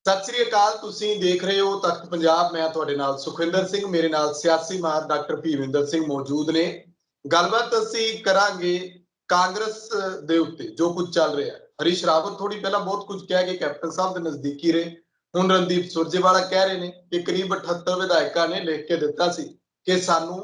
ਸਤਿ ਸ੍ਰੀ ਅਕਾਲ। ਤੁਸੀਂ ਦੇਖ ਰਹੇ ਹੋ ਤਖਤ ਪੰਜਾਬ। ਮੈਂ ਤੁਹਾਡੇ ਨਾਲ ਸੁਖਵਿੰਦਰ ਸਿੰਘ, ਮੇਰੇ ਨਾਲ ਸਿਆਸੀ ਮਾਹਰ ਡਾਕਟਰ ਭੀਮਿੰਦਰ ਸਿੰਘ ਮੌਜੂਦ ਨੇ। ਗੱਲਬਾਤ ਅਸੀਂ ਕਰਾਂਗੇ ਕਾਂਗਰਸ ਦੇ ਉੱਤੇ ਜੋ ਕੁਝ ਚੱਲ ਰਿਹਾ ਹੈ। ਹਰੀਸ਼ ਰਾਵਤ ਥੋੜੀ ਪਹਿਲਾਂ ਬਹੁਤ ਕੁਝ ਕਹਿ ਕੇ ਕੈਪਟਨ ਸਾਹਿਬ ਦੇ ਨਜ਼ਦੀਕੀ ਰਹੇ। ਹੁਣ ਰਣਦੀਪ ਸੁਰਜੇਵਾਲਾ ਕਹਿ ਰਹੇ ਨੇ ਕਿ ਕਰੀਬ 78 ਵਿਧਾਇਕਾਂ ਨੇ ਲਿਖ ਕੇ ਦਿੱਤਾ ਸੀ ਕਿ ਸਾਨੂੰ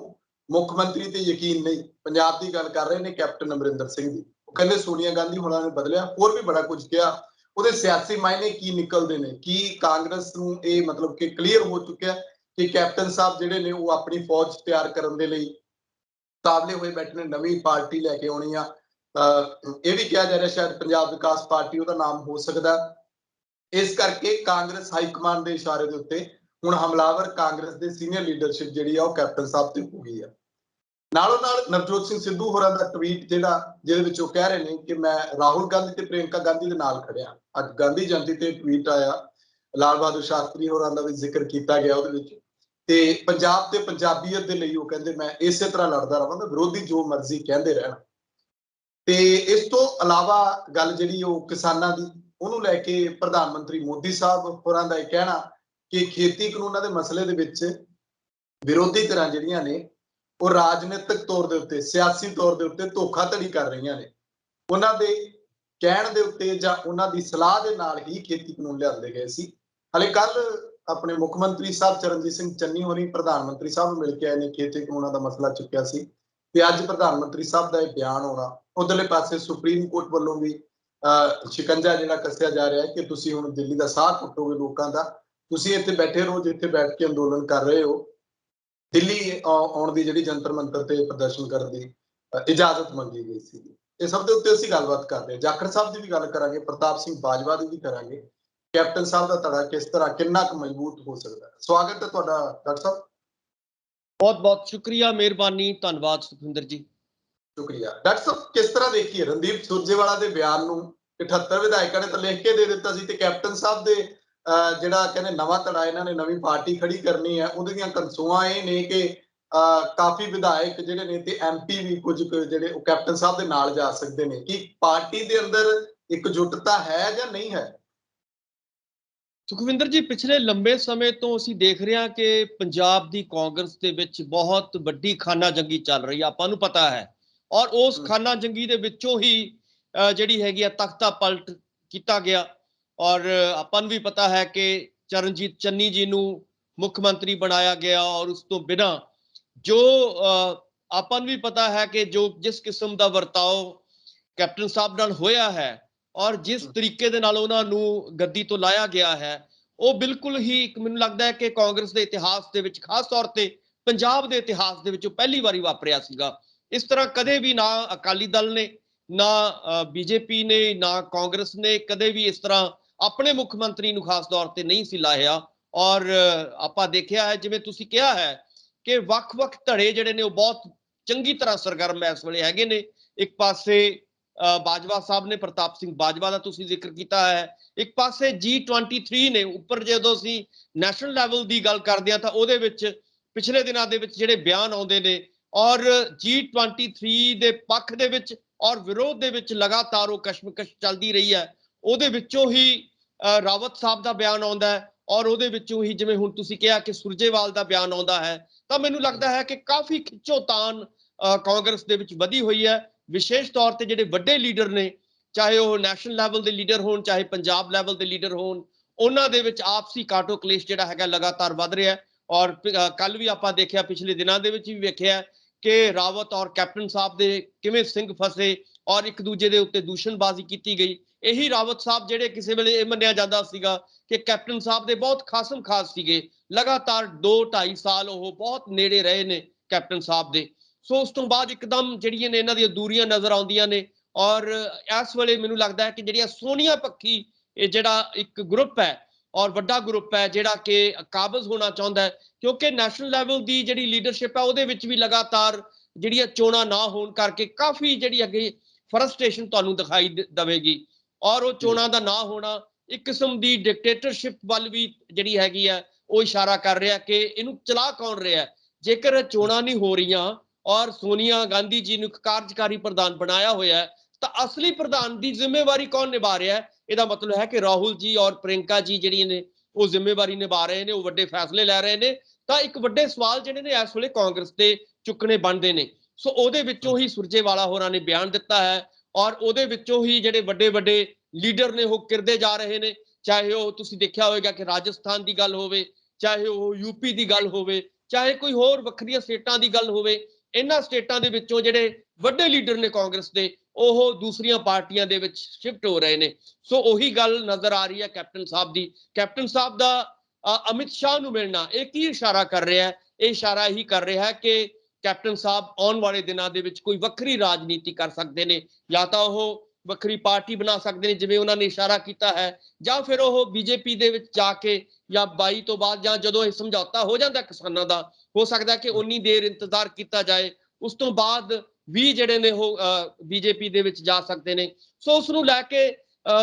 ਮੁੱਖ ਮੰਤਰੀ ਤੇ ਯਕੀਨ ਨਹੀਂ। ਪੰਜਾਬ ਦੀ ਗੱਲ ਕਰ ਰਹੇ ਨੇ ਕੈਪਟਨ ਅਮਰਿੰਦਰ ਸਿੰਘ ਦੀ। ਉਹ ਕਹਿੰਦੇ ਸੋਨੀਆ ਗਾਂਧੀ ਹੋਣਾ ਨੇ ਬਦਲਿਆ, ਹੋਰ ਵੀ ਬੜਾ ਕੁਝ ਕਿਹਾ। ਉਹਦੇ ਸਿਆਸੀ ਮਾਇਨੇ ਕੀ ਨਿਕਲਦੇ ਨੇ, ਕੀ ਕਾਂਗਰਸ ਨੂੰ ਇਹ ਮਤਲਬ ਕਿ ਕਲੀਅਰ ਹੋ ਚੁੱਕਿਆ ਕਿ ਕੈਪਟਨ ਸਾਹਿਬ ਜਿਹੜੇ ਨੇ ਉਹ ਆਪਣੀ ਫੌਜ ਤਿਆਰ ਕਰਨ ਦੇ ਲਈ ਤਾਬਲੇ ਹੋਏ ਬੈਠੇ ਨੇ, ਨਵੀਂ ਪਾਰਟੀ ਲੈ ਕੇ ਆਉਣੀ ਆ। ਇਹ ਵੀ ਕਿਹਾ ਜਾ ਰਿਹਾ ਸ਼ਾਇਦ ਪੰਜਾਬ ਵਿਕਾਸ ਪਾਰਟੀ ਉਹਦਾ ਨਾਮ ਹੋ ਸਕਦਾ। ਇਸ ਕਰਕੇ ਕਾਂਗਰਸ ਹਾਈ ਕਮਾਂਡ ਦੇ ਇਸ਼ਾਰੇ ਦੇ ਉੱਤੇ ਹੁਣ ਹਮਲਾਵਰ ਕਾਂਗਰਸ ਦੇ ਸੀਨੀਅਰ ਲੀਡਰਸ਼ਿਪ ਜਿਹੜੀ ਆ ਉਹ ਕੈਪਟਨ ਸਾਹਿਬ ਤੇ ਹੋ ਗਈ ਆ। ਨਾਲੋਂ ਨਾਲ ਨਵਜੋਤ ਸਿੰਘ ਸਿੱਧੂ ਹੋਰਾਂ ਦਾ ਟਵੀਟ ਜਿਹਦੇ ਵਿੱਚ ਉਹ ਕਹਿ ਰਹੇ ਨੇ ਕਿ ਮੈਂ ਰਾਹੁਲ ਗਾਂਧੀ ਤੇ ਪ੍ਰਿਯੰਕਾ ਗਾਂਧੀ ਦੇ ਨਾਲ ਖੜਿਆ। ਅੱਜ ਗਾਂਧੀ ਜਯੰਤੀ ਤੇ ਟਵੀਟ ਆਇਆ, ਲਾਲ ਬਹਾਦਰ ਸ਼ਾਸਤਰੀ ਹੋਰਾਂ ਦਾ ਵੀ ਜ਼ਿਕਰ ਕੀਤਾ ਗਿਆ ਉਹਦੇ ਵਿੱਚ। ਤੇ ਪੰਜਾਬ ਤੇ ਪੰਜਾਬੀਅਤ ਦੇ ਲਈ ਉਹ ਕਹਿੰਦੇ ਮੈਂ ਇਸੇ ਤਰ੍ਹਾਂ ਲੜਦਾ ਰਹਾਂਗਾ, ਵਿਰੋਧੀ ਜੋ ਮਰਜ਼ੀ ਕਹਿੰਦੇ ਰਹਿਣ। ਤੇ ਇਸ ਤੋਂ ਇਲਾਵਾ ਗੱਲ ਜਿਹੜੀ ਉਹ ਕਿਸਾਨਾਂ ਦੀ, ਉਹਨੂੰ ਲੈ ਕੇ ਪ੍ਰਧਾਨ ਮੰਤਰੀ ਮੋਦੀ ਸਾਹਿਬ ਹੋਰਾਂ ਦਾ ਇਹ ਕਹਿਣਾ ਕਿ ਖੇਤੀ ਕਾਨੂੰਨਾਂ ਦੇ ਮਸਲੇ ਦੇ ਵਿੱਚ ਵਿਰੋਧੀ ਧਿਰਾਂ ਜਿਹੜੀਆਂ ਨੇ ਉਹ ਰਾਜਨੀਤਿਕ ਤੌਰ ਦੇ ਉੱਤੇ, ਸਿਆਸੀ ਤੌਰ ਦੇ ਉੱਤੇ ਧੋਖਾਧੜੀ ਕਰ ਰਹੀਆਂ ਨੇ। ਉਹਨਾਂ ਦੇ ਕਹਿਣ ਦੇ ਉੱਤੇ ਜਾਂ ਉਹਨਾਂ ਦੀ ਸਲਾਹ ਦੇ ਨਾਲ ਹੀ ਖੇਤੀ ਕਾਨੂੰਨ ਲਿਆਂਦੇ ਗਏ ਸੀ। ਹਲੇ ਕੱਲ ਆਪਣੇ ਮੁੱਖ ਮੰਤਰੀ ਸਾਹਿਬ ਚਰਨਜੀਤ ਸਿੰਘ ਚੰਨੀ ਹੋਣੀ ਪ੍ਰਧਾਨ ਮੰਤਰੀ ਸਾਹਿਬ ਨੂੰ ਮਿਲ ਕੇ ਆਏ ਨੇ, ਖੇਤੀ ਕਾਨੂੰਨਾਂ ਦਾ ਮਸਲਾ ਚੁੱਕਿਆ ਸੀ ਤੇ ਅੱਜ ਪ੍ਰਧਾਨ ਮੰਤਰੀ ਸਾਹਿਬ ਦਾ ਇਹ ਬਿਆਨ ਆਉਣਾ। ਉਧਰਲੇ ਪਾਸੇ ਸੁਪਰੀਮ ਕੋਰਟ ਵੱਲੋਂ ਵੀ ਸ਼ਿਕੰਜਾ ਜਿਹੜਾ ਕੱਸਿਆ ਜਾ ਰਿਹਾ ਹੈ ਕਿ ਤੁਸੀਂ ਹੁਣ ਦਿੱਲੀ ਦਾ ਸਾਹ ਘੁੱਟੋਗੇ ਲੋਕਾਂ ਦਾ, ਤੁਸੀਂ ਇੱਥੇ ਬੈਠੇ ਰਹੋ ਜਿੱਥੇ ਬੈਠ ਕੇ ਅੰਦੋਲਨ ਕਰ ਰਹੇ ਹੋ। ਦਿੱਲੀ ਆਉਣ ਦੀ ਜਿਹੜੀ ਜੰਤਰ ਮੰਤਰ ਤੇ ਪ੍ਰਦਰਸ਼ਨ ਕਰਨ ਦੀ ਇਜਾਜ਼ਤ ਮੰਗੀ ਗਈ ਸੀ। ਇਹ ਸਭ ਦੇ ਉੱਤੇ ਅਸੀਂ ਗੱਲਬਾਤ ਕਰਦੇ ਹਾਂ। ਜਾਖੜ ਸਾਹਿਬ ਦੀ ਵੀ ਗੱਲ ਕਰਾਂਗੇ, ਪ੍ਰਤਾਪ ਸਿੰਘ ਬਾਜਵਾ ਦੀ ਵੀ ਕਰਾਂਗੇ। ਕੈਪਟਨ ਸਾਹਿਬ ਦਾ ਧੜਾ ਕਿਸ ਤਰ੍ਹਾਂ ਕਿੰਨਾ ਕੁ ਮਜ਼ਬੂਤ ਹੋ ਸਕਦਾ ਹੈ। ਸਵਾਗਤ ਹੈ ਤੁਹਾਡਾ ਡਾਕਟਰ ਸਾਹਿਬ। ਬਹੁਤ ਬਹੁਤ ਸ਼ੁਕਰੀਆ, ਮਿਹਰਬਾਨੀ, ਧੰਨਵਾਦ ਸੁਖਵਿੰਦਰ ਜੀ। ਸ਼ੁਕਰੀਆ ਡਾਕਟਰ ਸਾਹਿਬ। ਕਿਸ ਤਰ੍ਹਾਂ ਦੇਖੀਏ ਰਣਦੀਪ ਸੁਰਜੇਵਾਲਾ ਦੇ ਬਿਆਨ ਨੂੰ? 78 ਵਿਧਾਇਕਾਂ ਨੇ ਤਾਂ ਲਿਖ ਕੇ ਦੇ ਦਿੱਤਾ ਸੀ ਤੇ ਕੈਪਟਨ ਸਾਹਿਬ ਦੇ ਜਿਹੜਾ ਕਹਿੰਦੇ ਨਵਾਂ ਧੜਾ ਇਹਨਾਂ ਨੇ ਨਵੀਂ ਪਾਰਟੀ ਖੜੀ ਕਰਨੀ ਹੈ, ਉਹਦੀਆਂ ਕਨਸੂਆਂ ਇਹ ਨੇ ਕਿ ਕਾਫੀ ਵਿਧਾਇਕ ਜਿਹੜੇ ਨੇ ਤੇ ਐਮਪੀ ਵੀ ਕੁਝ ਜਿਹੜੇ ਉਹ ਕੈਪਟਨ ਸਾਹਿਬ ਦੇ ਨਾਲ ਜਾ ਸਕਦੇ ਨੇ। ਕੀ ਪਾਰਟੀ ਦੇ ਅੰਦਰ ਇਕਜੁੱਟਤਾ ਹੈ ਜਾਂ ਨਹੀਂ ਹੈ? ਸੁਖਵਿੰਦਰ ਜੀ, ਪਿਛਲੇ ਲੰਬੇ ਸਮੇਂ ਤੋਂ ਅਸੀਂ ਦੇਖ ਰਹੇ ਹਾਂ ਕਿ ਪੰਜਾਬ ਦੀ ਕਾਂਗਰਸ ਦੇ ਵਿੱਚ ਬਹੁਤ ਵੱਡੀ ਖਾਨਾ ਜੰਗੀ ਚੱਲ ਰਹੀ ਹੈ, ਆਪਾਂ ਨੂੰ ਪਤਾ ਹੈ। ਔਰ ਉਸ ਖਾਨਾ ਜੰਗੀ ਦੇ ਵਿੱਚੋਂ ਹੀ ਜਿਹੜੀ ਹੈਗੀ ਆ ਤਖਤਾ ਪਲਟ ਕੀਤਾ ਗਿਆ। ਔਰ ਆਪਾਂ ਨੂੰ ਵੀ ਪਤਾ ਹੈ ਕਿ ਚਰਨਜੀਤ ਚੰਨੀ ਜੀ ਨੂੰ ਮੁੱਖ ਮੰਤਰੀ ਬਣਾਇਆ ਗਿਆ। ਔਰ ਉਸ ਤੋਂ ਬਿਨਾਂ ਜੋ ਆਪਾਂ ਨੂੰ ਵੀ ਪਤਾ ਹੈ ਕਿ ਜਿਸ ਕਿਸਮ ਦਾ ਵਰਤਾਓ ਕੈਪਟਨ ਸਾਹਿਬ ਨਾਲ ਹੋਇਆ ਹੈ ਔਰ ਜਿਸ ਤਰੀਕੇ ਦੇ ਨਾਲ ਉਹਨਾਂ ਨੂੰ ਗੱਦੀ ਤੋਂ ਲਾਇਆ ਗਿਆ ਹੈ, ਉਹ ਬਿਲਕੁਲ ਹੀ ਮੈਨੂੰ ਲੱਗਦਾ ਹੈ ਕਿ ਕਾਂਗਰਸ ਦੇ ਇਤਿਹਾਸ ਦੇ ਵਿੱਚ, ਖਾਸ ਤੌਰ ਤੇ ਪੰਜਾਬ ਦੇ ਇਤਿਹਾਸ ਦੇ ਵਿੱਚ ਪਹਿਲੀ ਵਾਰੀ ਵਾਪਰਿਆ ਸੀਗਾ। ਇਸ ਤਰ੍ਹਾਂ ਕਦੇ ਵੀ ਨਾ ਅਕਾਲੀ ਦਲ ਨੇ, ਨਾ ਬੀਜੇਪੀ ਨੇ, ਨਾ ਕਾਂਗਰਸ ਨੇ ਕਦੇ ਵੀ ਇਸ ਤਰ੍ਹਾਂ ਆਪਣੇ ਮੁੱਖ ਮੰਤਰੀ ਨੂੰ ਖਾਸ ਤੌਰ ਤੇ ਨਹੀਂ ਸੀ ਲਾਇਆ। ਔਰ ਆਪਾਂ ਦੇਖਿਆ ਹੈ, ਜਿਵੇਂ ਤੁਸੀਂ ਕਿਹਾ ਹੈ, ਕਿ ਵੱਖ-ਵੱਖ ਧੜੇ ਜਿਹੜੇ ਨੇ ਉਹ ਬਹੁਤ ਚੰਗੀ ਤਰ੍ਹਾਂ ਸਰਗਰਮ ਇਸ ਵੇਲੇ ਹੈਗੇ ਨੇ। ਇੱਕ ਪਾਸੇ ਬਾਜਵਾ ਸਾਹਿਬ ਨੇ, ਪ੍ਰਤਾਪ ਸਿੰਘ ਬਾਜਵਾ ਦਾ ਤੁਸੀਂ ਜ਼ਿਕਰ ਕੀਤਾ ਹੈ। ਇੱਕ ਪਾਸੇ G23 ਨੇ ਉੱਪਰ, ਜਦੋਂ ਅਸੀਂ ਨੈਸ਼ਨਲ ਲੈਵਲ ਦੀ ਗੱਲ ਕਰਦੇ ਹਾਂ ਤਾਂ ਉਹਦੇ ਵਿੱਚ ਪਿਛਲੇ ਦਿਨਾਂ ਦੇ ਵਿੱਚ ਜਿਹੜੇ ਬਿਆਨ ਆਉਂਦੇ ਨੇ ਔਰ G23 ਦੇ ਪੱਖ ਦੇ ਵਿੱਚ ਔਰ ਵਿਰੋਧ ਦੇ ਵਿੱਚ ਲਗਾਤਾਰ ਉਹ ਕਸ਼ਮਕਸ਼ ਚੱਲਦੀ ਰਹੀ ਹੈ। ਉਹਦੇ ਵਿੱਚੋਂ ਹੀ ਰਾਵਤ ਸਾਹਿਬ ਦਾ ਬਿਆਨ ਆਉਂਦਾ ਹੈ ਔਰ ਉਹਦੇ ਵਿੱਚੋਂ ਹੀ ਜਿਵੇਂ ਹੁਣ ਤੁਸੀਂ ਕਿਹਾ ਕਿ ਸੁਰਜੇਵਾਲ ਦਾ ਬਿਆਨ ਆਉਂਦਾ ਹੈ। ਤਾਂ ਮੈਨੂੰ ਲੱਗਦਾ ਹੈ ਕਿ ਕਾਫੀ ਖਿੱਚੋਤਾਣ ਕਾਂਗਰਸ ਦੇ ਵਿੱਚ ਵਧੀ ਹੋਈ ਹੈ। ਵਿਸ਼ੇਸ਼ ਤੌਰ ਤੇ ਜਿਹੜੇ ਵੱਡੇ ਲੀਡਰ ਨੇ, ਚਾਹੇ ਉਹ ਨੈਸ਼ਨਲ ਲੈਵਲ ਦੇ ਲੀਡਰ ਹੋਣ, ਚਾਹੇ ਪੰਜਾਬ ਲੈਵਲ ਦੇ ਲੀਡਰ ਹੋਣ, ਉਹਨਾਂ ਦੇ ਵਿੱਚ ਆਪਸੀ ਕਾਟੋ ਕਲੇਸ਼ ਜਿਹੜਾ ਹੈਗਾ ਲਗਾਤਾਰ ਵੱਧ ਰਿਹਾ। ਔਰ ਕੱਲ ਵੀ ਆਪਾਂ ਦੇਖਿਆ, ਪਿਛਲੇ ਦਿਨਾਂ ਦੇ ਵਿੱਚ ਵੀ ਵੇਖਿਆ ਕਿ ਰਾਵਤ ਔਰ ਕੈਪਟਨ ਸਾਹਿਬ ਦੇ ਕਿਵੇਂ ਸਿੰਘ ਫਸੇ ਔਰ ਇੱਕ ਦੂਜੇ ਦੇ ਉੱਤੇ ਦੂਸ਼ਣਬਾਜ਼ੀ ਕੀਤੀ ਗਈ। ਇਹੀ ਰਾਵਤ ਸਾਹਿਬ ਜਿਹੜੇ ਕਿਸੇ ਵੇਲੇ ਇਹ ਮੰਨਿਆ ਜਾਂਦਾ ਸੀਗਾ ਕਿ ਕੈਪਟਨ ਸਾਹਿਬ ਦੇ ਬਹੁਤ ਖਾਸਮ ਖਾਸ ਸੀਗੇ, ਲਗਾਤਾਰ 2-2.5 ਸਾਲ ਉਹ ਬਹੁਤ ਨੇੜੇ ਰਹੇ ਨੇ ਕੈਪਟਨ ਸਾਹਿਬ ਦੇ। ਸੋ ਉਸ ਤੋਂ ਬਾਅਦ ਇੱਕਦਮ ਜਿਹੜੀਆਂ ਨੇ ਇਹਨਾਂ ਦੀਆਂ ਦੂਰੀਆਂ ਨਜ਼ਰ ਆਉਂਦੀਆਂ ਨੇ। ਔਰ ਇਸ ਵੇਲੇ ਮੈਨੂੰ ਲੱਗਦਾ ਹੈ ਕਿ ਜਿਹੜੀਆਂ ਸੋਨੀਆ ਪੱਖੀ ਇਹ ਜਿਹੜਾ ਇੱਕ ਗਰੁੱਪ ਹੈ ਔਰ ਵੱਡਾ ਗਰੁੱਪ ਹੈ ਜਿਹੜਾ ਕਿ ਕਾਬਜ਼ ਹੋਣਾ ਚਾਹੁੰਦਾ ਹੈ, ਕਿਉਂਕਿ ਨੈਸ਼ਨਲ ਲੈਵਲ ਦੀ ਜਿਹੜੀ ਲੀਡਰਸ਼ਿਪ ਹੈ ਉਹਦੇ ਵਿੱਚ ਵੀ ਲਗਾਤਾਰ ਜਿਹੜੀਆਂ ਚੋਣਾਂ ਨਾ ਹੋਣ ਕਰਕੇ ਕਾਫੀ ਜਿਹੜੀ ਅੱਗੇ ਫਰਸਟ੍ਰੇਸ਼ਨ ਤੁਹਾਨੂੰ ਦਿਖਾਈ ਦੇਵੇਗੀ। ਔਰ ਉਹ ਚੋਣਾਂ ਦਾ ਨਾ ਹੋਣਾ ਇੱਕ ਕਿਸਮ ਦੀ ਡਿਕਟੇਟਰਸ਼ਿਪ ਵੱਲ ਵੀ ਜਿਹੜੀ ਹੈਗੀ ਹੈ ਉਹ ਇਸ਼ਾਰਾ ਕਰ ਰਿਹਾ ਕਿ ਇਹਨੂੰ ਚਲਾ ਕੌਣ ਰਿਹਾ। ਜੇਕਰ ਚੋਣਾਂ ਨਹੀਂ ਹੋ ਰਹੀਆਂ ਔਰ ਸੋਨੀਆ ਗਾਂਧੀ ਜੀ ਨੂੰ ਕਾਰਜਕਾਰੀ ਪ੍ਰਧਾਨ ਬਣਾਇਆ ਹੋਇਆ ਹੈ ਤਾਂ ਅਸਲੀ ਪ੍ਰਧਾਨ ਦੀ ਜ਼ਿੰਮੇਵਾਰੀ ਕੌਣ ਨਿਭਾ ਰਿਹਾ ਹੈ? ਇਹਦਾ ਮਤਲਬ ਹੈ ਕਿ ਰਾਹੁਲ ਜੀ ਔਰ ਪ੍ਰਿयंका ਜੀ ਜਿਹੜੀਆਂ ਨੇ ਉਹ ਜ਼ਿੰਮੇਵਾਰੀ ਨਿਭਾ ਰਹੇ ਨੇ, ਉਹ ਵੱਡੇ ਫੈਸਲੇ ਲੈ ਰਹੇ ਨੇ। ਤਾਂ ਇੱਕ ਵੱਡੇ ਸਵਾਲ ਜਿਹੜੇ ਨੇ ਇਸ ਵੇਲੇ ਕਾਂਗਰਸ ਦੇ ਚੁੱਕਣੇ ਬਣਦੇ ਨੇ। ਸੋ ਉਹਦੇ ਵਿੱਚੋਂ ਹੀ ਸੁਰਜੇਵਾਲਾ ਹੋਰਾਂ ਨੇ ਬਿਆਨ ਦਿੱਤਾ ਹੈ ਔਰ ਉਹਦੇ ਵਿੱਚੋਂ ਹੀ ਜਿਹੜੇ ਵੱਡੇ ਵੱਡੇ ਲੀਡਰ ਨੇ ਉਹ ਕਿਰਦੇ ਜਾ ਰਹੇ ਨੇ। ਚਾਹੇ ਉਹ ਤੁਸੀਂ ਦੇਖਿਆ ਹੋਵੇਗਾ ਕਿ ਰਾਜਸਥਾਨ ਦੀ ਗੱਲ ਹੋਵੇ, ਚਾਹੇ ਉਹ ਯੂਪੀ ਦੀ ਗੱਲ ਹੋਵੇ, ਚਾਹੇ ਕੋਈ ਹੋਰ ਵੱਖਰੀਆਂ ਸਟੇਟਾਂ ਦੀ ਗੱਲ ਹੋਵੇ, ਇਹਨਾਂ ਸਟੇਟਾਂ ਦੇ ਵਿੱਚੋਂ ਜਿਹੜੇ ਵੱਡੇ ਲੀਡਰ ਨੇ ਕਾਂਗਰਸ ਦੇ, ਉਹ ਦੂਸਰੀਆਂ ਪਾਰਟੀਆਂ ਦੇ ਵਿੱਚ ਸ਼ਿਫਟ ਹੋ ਰਹੇ ਨੇ। ਸੋ ਉਹੀ ਗੱਲ ਨਜ਼ਰ ਆ ਰਹੀ ਹੈ ਕੈਪਟਨ ਸਾਹਿਬ ਦੀ। ਕੈਪਟਨ ਸਾਹਿਬ ਦਾ ਅਮਿਤ ਸ਼ਾਹ ਨੂੰ ਮਿਲਣਾ ਇਹ ਕੀ ਇਸ਼ਾਰਾ ਕਰ ਰਿਹਾ ਹੈ? ਇਹ ਇਸ਼ਾਰਾ ਇਹੀ ਕਰ ਰਿਹਾ ਹੈ ਕਿ ਕੈਪਟਨ ਸਾਹਿਬ ਆਉਣ ਵਾਲੇ ਦਿਨਾਂ ਦੇ ਵਿੱਚ ਕੋਈ ਵੱਖਰੀ ਰਾਜਨੀਤੀ ਕਰ ਸਕਦੇ ਨੇ, ਜਾਂ ਤਾਂ ਉਹ ਵੱਖਰੀ ਪਾਰਟੀ ਬਣਾ ਸਕਦੇ ਨੇ ਜਿਵੇਂ ਉਹਨਾਂ ਨੇ ਇਸ਼ਾਰਾ ਕੀਤਾ ਹੈ, ਜਾਂ ਫਿਰ ਉਹ ਬੀਜੇਪੀ ਦੇ ਵਿੱਚ ਜਾ ਕੇ ਜਾਂ 22 ਤੋਂ ਬਾਅਦ ਜਾਂ ਜਦੋਂ ਇਹ ਸਮਝੌਤਾ ਹੋ ਜਾਂਦਾ ਕਿਸਾਨਾਂ ਦਾ, ਹੋ ਸਕਦਾ ਕਿ ਉਨੀ ਦੇਰ ਇੰਤਜ਼ਾਰ ਕੀਤਾ ਜਾਏ, ਉਸ ਤੋਂ ਬਾਅਦ ਵੀ ਜਿਹੜੇ ਨੇ ਉਹ ਬੀਜੇਪੀ ਦੇ ਵਿੱਚ ਜਾ ਸਕਦੇ ਨੇ। ਸੋ ਉਸ ਨੂੰ ਲੈ ਕੇ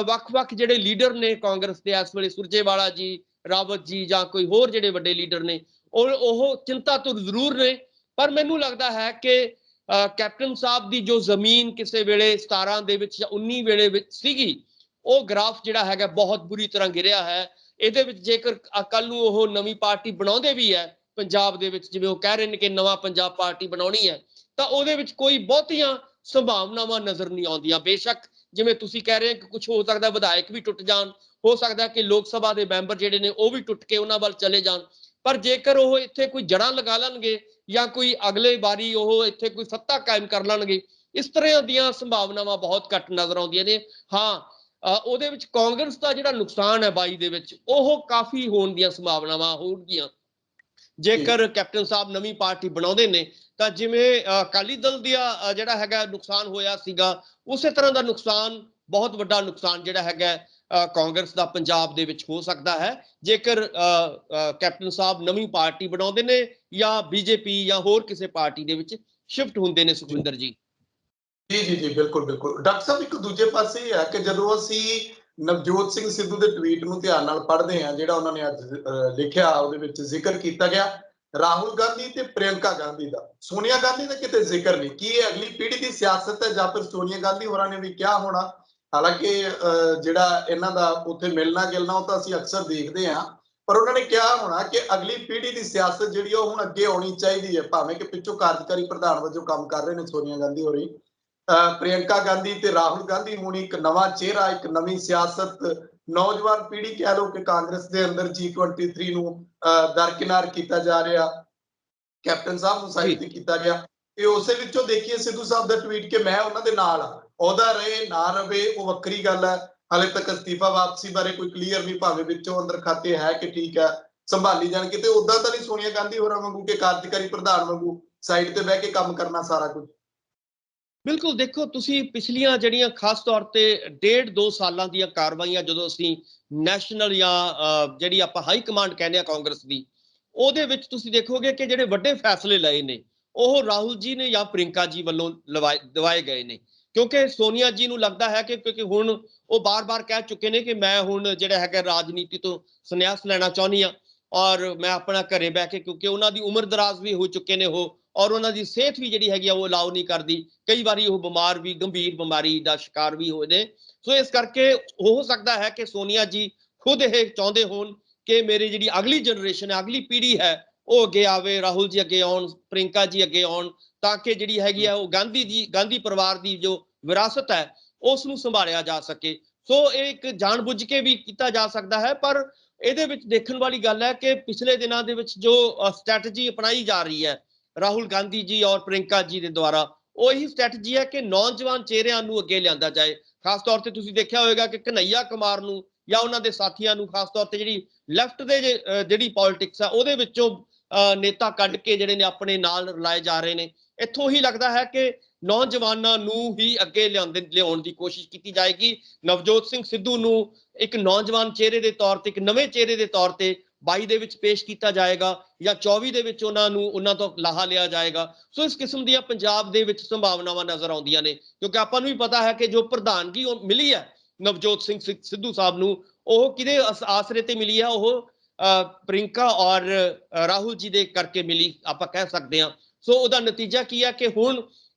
ਵੱਖ-ਵੱਖ ਜਿਹੜੇ ਲੀਡਰ ਨੇ ਕਾਂਗਰਸ ਦੇ ਇਸ ਵੇਲੇ, ਸੁਰਜੇਵਾਲਾ ਜੀ, ਰਾਵਤ ਜੀ ਜਾਂ ਕੋਈ ਹੋਰ ਜਿਹੜੇ ਵੱਡੇ ਲੀਡਰ ਨੇ, ਉਹ ਚਿੰਤਾ ਤੋਂ ਜ਼ਰੂਰ ਨੇ। ਪਰ ਮੈਨੂੰ ਲੱਗਦਾ ਹੈ ਕਿ ਕੈਪਟਨ ਸਾਹਿਬ ਦੀ ਜੋ ਜ਼ਮੀਨ ਕਿਸੇ ਵੇਲੇ 17 ਦੇ ਵਿੱਚ ਜਾਂ 19 ਵੇਲੇ ਵਿੱਚ ਸੀਗੀ, ਉਹ ਗ੍ਰਾਫ ਜਿਹੜਾ ਹੈਗਾ ਬਹੁਤ ਬੁਰੀ ਤਰ੍ਹਾਂ ਗਿਰਿਆ ਹੈ। ਇਹਦੇ ਵਿੱਚ ਜੇਕਰ ਕੱਲ ਨੂੰ ਉਹ ਨਵੀਂ ਪਾਰਟੀ ਬਣਾਉਂਦੇ ਵੀ ਹੈ ਪੰਜਾਬ ਦੇ ਵਿੱਚ, ਜਿਵੇਂ ਉਹ ਕਹਿ ਰਹੇ ਨੇ ਕਿ ਨਵਾਂ ਪੰਜਾਬ ਪਾਰਟੀ ਬਣਾਉਣੀ ਹੈ, ਤਾਂ ਉਹਦੇ ਵਿੱਚ ਕੋਈ ਬਹੁਤੀਆਂ ਸੰਭਾਵਨਾਵਾਂ ਨਜ਼ਰ ਨਹੀਂ ਆਉਂਦੀਆਂ। ਬੇਸ਼ੱਕ ਜਿਵੇਂ ਤੁਸੀਂ ਕਹਿ ਰਹੇ ਕਿ ਕੁਝ ਹੋ ਸਕਦਾ ਵਿਧਾਇਕ ਵੀ ਟੁੱਟ ਜਾਣ, ਹੋ ਸਕਦਾ ਕਿ ਲੋਕ ਸਭਾ ਦੇ ਮੈਂਬਰ ਜਿਹੜੇ ਨੇ ਉਹ ਵੀ ਟੁੱਟ ਕੇ ਉਹਨਾਂ ਵੱਲ ਚਲੇ ਜਾਣ, ਪਰ ਜੇਕਰ ਉਹ ਇੱਥੇ ਕੋਈ ਜੜਾਂ ਲਗਾ ਲੈਣਗੇ ਜਾਂ ਕੋਈ ਅਗਲੇ ਵਾਰੀ ਉਹ ਇੱਥੇ ਕੋਈ ਸੱਤਾ ਕਾਇਮ ਕਰ ਲੈਣਗੇ, ਇਸ ਤਰ੍ਹਾਂ ਦੀਆਂ ਸੰਭਾਵਨਾਵਾਂ ਬਹੁਤ ਘੱਟ ਨਜ਼ਰ ਆਉਂਦੀਆਂ ਨੇ। ਹਾਂ, ਉਹਦੇ ਵਿੱਚ ਕਾਂਗਰਸ ਦਾ ਜਿਹੜਾ ਨੁਕਸਾਨ ਹੈ 22 ਦੇ ਵਿੱਚ, ਉਹ ਕਾਫੀ ਹੋਣ ਦੀਆਂ ਸੰਭਾਵਨਾਵਾਂ ਹੋਣਗੀਆਂ ਜੇਕਰ ਕੈਪਟਨ ਸਾਹਿਬ ਨਵੀਂ ਪਾਰਟੀ ਬਣਾਉਂਦੇ ਨੇ। ਤਾਂ ਜਿਵੇਂ ਅਕਾਲੀ ਦਲ ਦਾ ਜਿਹੜਾ ਹੈਗਾ ਨੁਕਸਾਨ ਹੋਇਆ ਸੀਗਾ, ਉਸੇ ਤਰ੍ਹਾਂ ਦਾ ਨੁਕਸਾਨ, ਬਹੁਤ ਵੱਡਾ ਨੁਕਸਾਨ ਜਿਹੜਾ ਹੈਗਾ ਕਾਂਗਰਸ ਦਾ ਪੰਜਾਬ ਦੇ ਵਿੱਚ ਹੋ ਸਕਦਾ ਹੈ ਜੇਕਰ ਕੈਪਟਨ ਸਾਹਿਬ ਨਵੀਂ ਪਾਰਟੀ ਬਣਾਉਂਦੇ ਨੇ ਜਾਂ ਬੀਜੇਪੀ ਜਾਂ ਹੋਰ ਕਿਸੇ ਪਾਰਟੀ ਦੇ ਵਿੱਚ ਸ਼ਿਫਟ ਹੁੰਦੇ ਨੇ। ਸੁਖਵਿੰਦਰ ਜੀ ਜੀ ਬਿਲਕੁਲ ਬਿਲਕੁਲ। ਡਾਕਟਰ ਸਾਹਿਬ, ਇੱਕ ਦੂਜੇ ਪਾਸੇ ਇਹ ਹੈ ਕਿ ਜਦੋਂ ਅਸੀਂ ਨਵਜੋਤ ਸਿੰਘ ਸਿੱਧੂ ਦੇ ਟਵੀਟ ਨੂੰ ਧਿਆਨ ਨਾਲ ਪੜ੍ਹਦੇ ਹਾਂ, ਜਿਹੜਾ ਉਹਨਾਂ ਨੇ ਅੱਜ ਲਿਖਿਆ, ਉਹਦੇ ਵਿੱਚ ਜ਼ਿਕਰ ਕੀਤਾ ਗਿਆ ਰਾਹੁਲ ਗਾਂਧੀ ਤੇ ਪ੍ਰਿयंका ਗਾਂਧੀ ਦਾ। ਸੋਨੀਆ ਗਾਂਧੀ ਦਾ ਕਿਤੇ ਜ਼ਿਕਰ ਨਹੀਂ। ਕੀ ਇਹ ਅਗਲੀ ਪੀੜ੍ਹੀ ਦੀ ਸਿਆਸਤ ਹੈ ਜਾਂ ਫਿਰ ਸੋਨੀਆ ਗਾਂਧੀ ਹੋਰਾਂ ਨੇ ਵੀ ਕਿਹਾ ਹੋਣਾ? ਹਾਲਾਂਕਿ ਜਿਹੜਾ ਇਹਨਾਂ ਦਾ ਉੱਥੇ ਮਿਲਣਾ ਗਿਲਣਾ ਉਹ ਤਾਂ ਅਸੀਂ ਅਕਸਰ ਦੇਖਦੇ ਹਾਂ, ਪਰ ਉਹਨਾਂ ਨੇ ਕਿਹਾ ਹੋਣਾ ਕਿ ਅਗਲੀ ਪੀੜ੍ਹੀ ਦੀ ਸਿਆਸਤ ਜਿਹੜੀ ਉਹ ਹੁਣ ਅੱਗੇ ਆਉਣੀ ਚਾਹੀਦੀ ਹੈ, ਭਾਵੇਂ ਕਿ ਪਿੱਛੋਂ ਕਾਰਜਕਾਰੀ ਪ੍ਰਧਾਨ ਵਜੋਂ ਕੰਮ ਕਰ ਰਹੇ ਨੇ ਸੋਨੀਆ ਗਾਂਧੀ ਹੋਰੀ। ਪ੍ਰਿयंका ਗਾਂਧੀ ਤੇ ਰਾਹੁਲ ਗਾਂਧੀ ਹੁਣ ਇੱਕ ਨਵਾਂ ਚਿਹਰਾ, ਇੱਕ ਨਵੀਂ ਸਿਆਸਤ, ਨੌਜਵਾਨ ਪੀੜ੍ਹੀ ਕਹਿ ਲਓ ਕਿ ਕਾਂਗਰਸ ਦੇ ਅੰਦਰ G23 ਨੂੰ ਦਰਕਿਨਾਰ ਕੀਤਾ ਜਾ ਰਿਹਾ, ਕੈਪਟਨ ਸਾਹਿਬ ਨੂੰ ਸਾਈਡ ਤੇ ਕੀਤਾ ਗਿਆ। ਤੇ ਉਸੇ ਵਿੱਚੋਂ ਦੇਖੀਏ ਸਿੱਧੂ ਸਾਹਿਬ ਦਾ ਟਵੀਟ ਕਿ ਮੈਂ ਉਹਨਾਂ ਦੇ ਨਾਲ ਆ, ਉਹਦਾ ਰਹੇ ਨਾ ਰਵੇ ਉਹ ਵੱਖਰੀ ਗੱਲ ਹੈ। ਹਾਲੇ ਤੱਕ ਅਸਤੀਫਾ ਵਾਪਸੀ ਬਾਰੇ ਕੋਈ ਕਲੀਅਰ ਨਹੀਂ, ਭਾਵੇਂ ਵਿੱਚੋਂ ਅੰਦਰ ਖਾਤੇ ਹੈ ਕਿ ਠੀਕ ਹੈ ਸੰਭਾਲੀ ਜਾਣ, ਕਿਤੇ ਉਦਾਂ ਤਾਂ ਨਹੀਂ ਸੋਨੀਆ ਗਾਂਧੀ ਹੋਰਾਂ ਵਾਂਗੂ ਕਿ ਕਾਰਜਕਾਰੀ ਪ੍ਰਧਾਨ ਵਾਂਗੂ ਸਾਈਡ ਤੇ ਬਹਿ ਕੇ ਕੰਮ ਕਰਨਾ ਸਾਰਾ ਕੁਝ। ਬਿਲਕੁਲ, ਦੇਖੋ ਤੁਸੀਂ ਪਿਛਲੀਆਂ ਜਿਹੜੀਆਂ ਖਾਸ ਤੌਰ ਤੇ 1.5-2 ਸਾਲਾਂ ਦੀਆਂ ਕਾਰਵਾਈਆਂ ਜਦੋਂ ਅਸੀਂ ਨੈਸ਼ਨਲ ਜਾਂ ਜਿਹੜੀ ਆਪਾਂ ਹਾਈ ਕਮਾਂਡ ਕਹਿੰਦੇ ਆ ਕਾਂਗਰਸ ਦੀ, ਉਹਦੇ ਵਿੱਚ ਤੁਸੀਂ ਦੇਖੋਗੇ ਕਿ ਜਿਹੜੇ ਵੱਡੇ ਫੈਸਲੇ ਲਏ ਨੇ ਉਹ ਰਾਹੁਲ ਜੀ ਨੇ ਜਾਂ ਪ੍ਰਿयंका ਜੀ ਵੱਲੋਂ ਦਿਵਾਏ ਗਏ ਨੇ। ਕਿਉਂਕਿ ਸੋਨੀਆ ਜੀ ਨੂੰ ਲੱਗਦਾ ਹੈ ਕਿ ਕਿਉਂਕਿ ਹੁਣ ਉਹ ਬਾਰ-ਬਾਰ ਕਹਿ ਚੁੱਕੇ ਨੇ ਕਿ ਮੈਂ ਹੁਣ ਜਿਹੜਾ ਹੈਗਾ ਰਾਜਨੀਤੀ ਤੋਂ ਸੰਨਿਆਸ ਲੈਣਾ ਚਾਹੁੰਦੀ ਹਾਂ ਔਰ ਮੈਂ ਆਪਣਾ ਘਰੇ ਬਹਿ ਕੇ, ਕਿਉਂਕਿ ਉਹਨਾਂ ਦੀ ਉਮਰ ਦਰਾਜ਼ ਵੀ ਹੋ ਚੁੱਕੇ ਨੇ ਉਹ, ਔਰ ਉਹਨਾਂ ਦੀ ਸਿਹਤ ਵੀ ਜਿਹੜੀ ਹੈਗੀ ਆ ਉਹ ਅਲਾਉ ਨਹੀਂ ਕਰਦੀ, ਕਈ ਵਾਰੀ ਉਹ ਬਿਮਾਰ ਵੀ, ਗੰਭੀਰ ਬਿਮਾਰੀ ਦਾ ਸ਼ਿਕਾਰ ਵੀ ਹੋਏ ਨੇ। ਸੋ ਇਸ ਕਰਕੇ ਹੋ ਸਕਦਾ ਹੈ ਕਿ ਸੋਨੀਆ ਜੀ ਖੁਦ ਇਹ ਚਾਹੁੰਦੇ ਹੋਣ ਕਿ ਮੇਰੀ ਜਿਹੜੀ ਅਗਲੀ ਜਨਰੇਸ਼ਨ ਹੈ, ਅਗਲੀ ਪੀੜ੍ਹੀ ਹੈ, ਉਹ ਅੱਗੇ ਆਵੇ, ਰਾਹੁਲ ਜੀ ਅੱਗੇ ਆਉਣ, ਪ੍ਰਿयंका ਜੀ ਅੱਗੇ ਆਉਣ, ਤਾਂ ਕਿ ਜਿਹੜੀ ਹੈਗੀ ਆ ਉਹ ਗਾਂਧੀ ਪਰਿਵਾਰ ਦੀ ਜੋ ਵਿਰਾਸਤ ਹੈ ਉਸ ਨੂੰ ਸੰਭਾਲਿਆ ਜਾ ਸਕੇ। ਸੋ ਇਹ ਇੱਕ ਜਾਣਬੁੱਝ ਕੇ ਵੀ ਕੀਤਾ ਜਾ ਸਕਦਾ ਹੈ, ਪਰ ਇਹਦੇ ਵਿੱਚ ਦੇਖਣ ਵਾਲੀ ਗੱਲ ਹੈ ਕਿ ਪਿਛਲੇ ਦਿਨਾਂ ਦੇ ਵਿੱਚ ਜੋ ਸਟ੍ਰੈਟਜੀ ਅਪਣਾਈ ਜਾ ਰਹੀ ਹੈ ਰਾਹੁਲ ਗਾਂਧੀ ਜੀ ਔਰ ਪ੍ਰਿयंका ਜੀ ਦੇ ਦੁਆਰਾ, ਉਹ ਇਹੀ ਸਟ੍ਰੈਟਜੀ ਹੈ ਕਿ ਨੌਜਵਾਨ ਚਿਹਰਿਆਂ ਨੂੰ ਅੱਗੇ ਲਿਆਂਦਾ ਜਾਏ। ਖਾਸ ਤੌਰ ਤੇ ਤੁਸੀਂ ਦੇਖਿਆ ਹੋਵੇਗਾ ਕਿ ਕਨਈਆ ਕੁਮਾਰ ਨੂੰ ਜਾਂ ਉਹਨਾਂ ਦੇ ਸਾਥੀਆਂ ਨੂੰ, ਖਾਸ ਤੌਰ ਤੇ ਜਿਹੜੀ ਲੈਫਟ ਦੇ ਜਿਹੜੀ ਪੋਲਿਟਿਕਸ ਆ ਉਹਦੇ ਵਿੱਚੋਂ ਨੇਤਾ ਕੱਢ ਕੇ ਜਿਹੜੇ ਨੇ ਆਪਣੇ ਨਾਲ ਰਲਾਏ ਜਾ ਰਹੇ ਨੇ। ਇੱਥੋਂ ਹੀ ਲੱਗਦਾ ਹੈ ਕਿ ਨੌਜਵਾਨਾਂ ਨੂੰ ਹੀ ਅੱਗੇ ਲਿਆਉਣ ਦੀ ਕੋਸ਼ਿਸ਼ ਕੀਤੀ ਜਾਏਗੀ। ਨਵਜੋਤ ਸਿੰਘ ਸਿੱਧੂ ਨੂੰ ਇੱਕ ਨੌਜਵਾਨ ਚਿਹਰੇ ਦੇ ਤੌਰ ਤੇ, ਇੱਕ ਨਵੇਂ ਚਿਹਰੇ ਦੇ ਤੌਰ ਤੇ 22 ਦੇ ਵਿੱਚ ਪੇਸ਼ ਕੀਤਾ ਜਾਏਗਾ ਜਾਂ 24 ਦੇ ਵਿੱਚ ਉਹਨਾਂ ਤੋਂ ਲਾਹਾ ਲਿਆ ਜਾਏਗਾ। ਸੋ ਇਸ ਕਿਸਮ ਦੀਆਂ ਪੰਜਾਬ ਦੇ ਵਿੱਚ ਸੰਭਾਵਨਾਵਾਂ ਨਜ਼ਰ ਆਉਂਦੀਆਂ ਨੇ, ਕਿਉਂਕਿ ਆਪਾਂ ਨੂੰ ਵੀ ਪਤਾ ਹੈ ਕਿ ਜੋ ਪ੍ਰਧਾਨਗੀ ਮਿਲੀ ਹੈ ਨਵਜੋਤ ਸਿੰਘ ਸਿੱਧੂ ਸਾਹਿਬ ਨੂੰ, ਉਹ ਕਿਹਦੇ ਆਸਰੇ ਤੇ ਮਿਲੀ ਹੈ? ਉਹ ਪ੍ਰਿयंका ਔਰ ਰਾਹੁਲ ਜੀ ਦੇ ਕਰਕੇ ਮਿਲੀ, ਆਪਾਂ ਕਹਿ ਸਕਦੇ ਹਾਂ। ਸੋ ਉਹਦਾ ਨਤੀਜਾ ਕੀ ਹੈ ਕਿ ਹੁਣ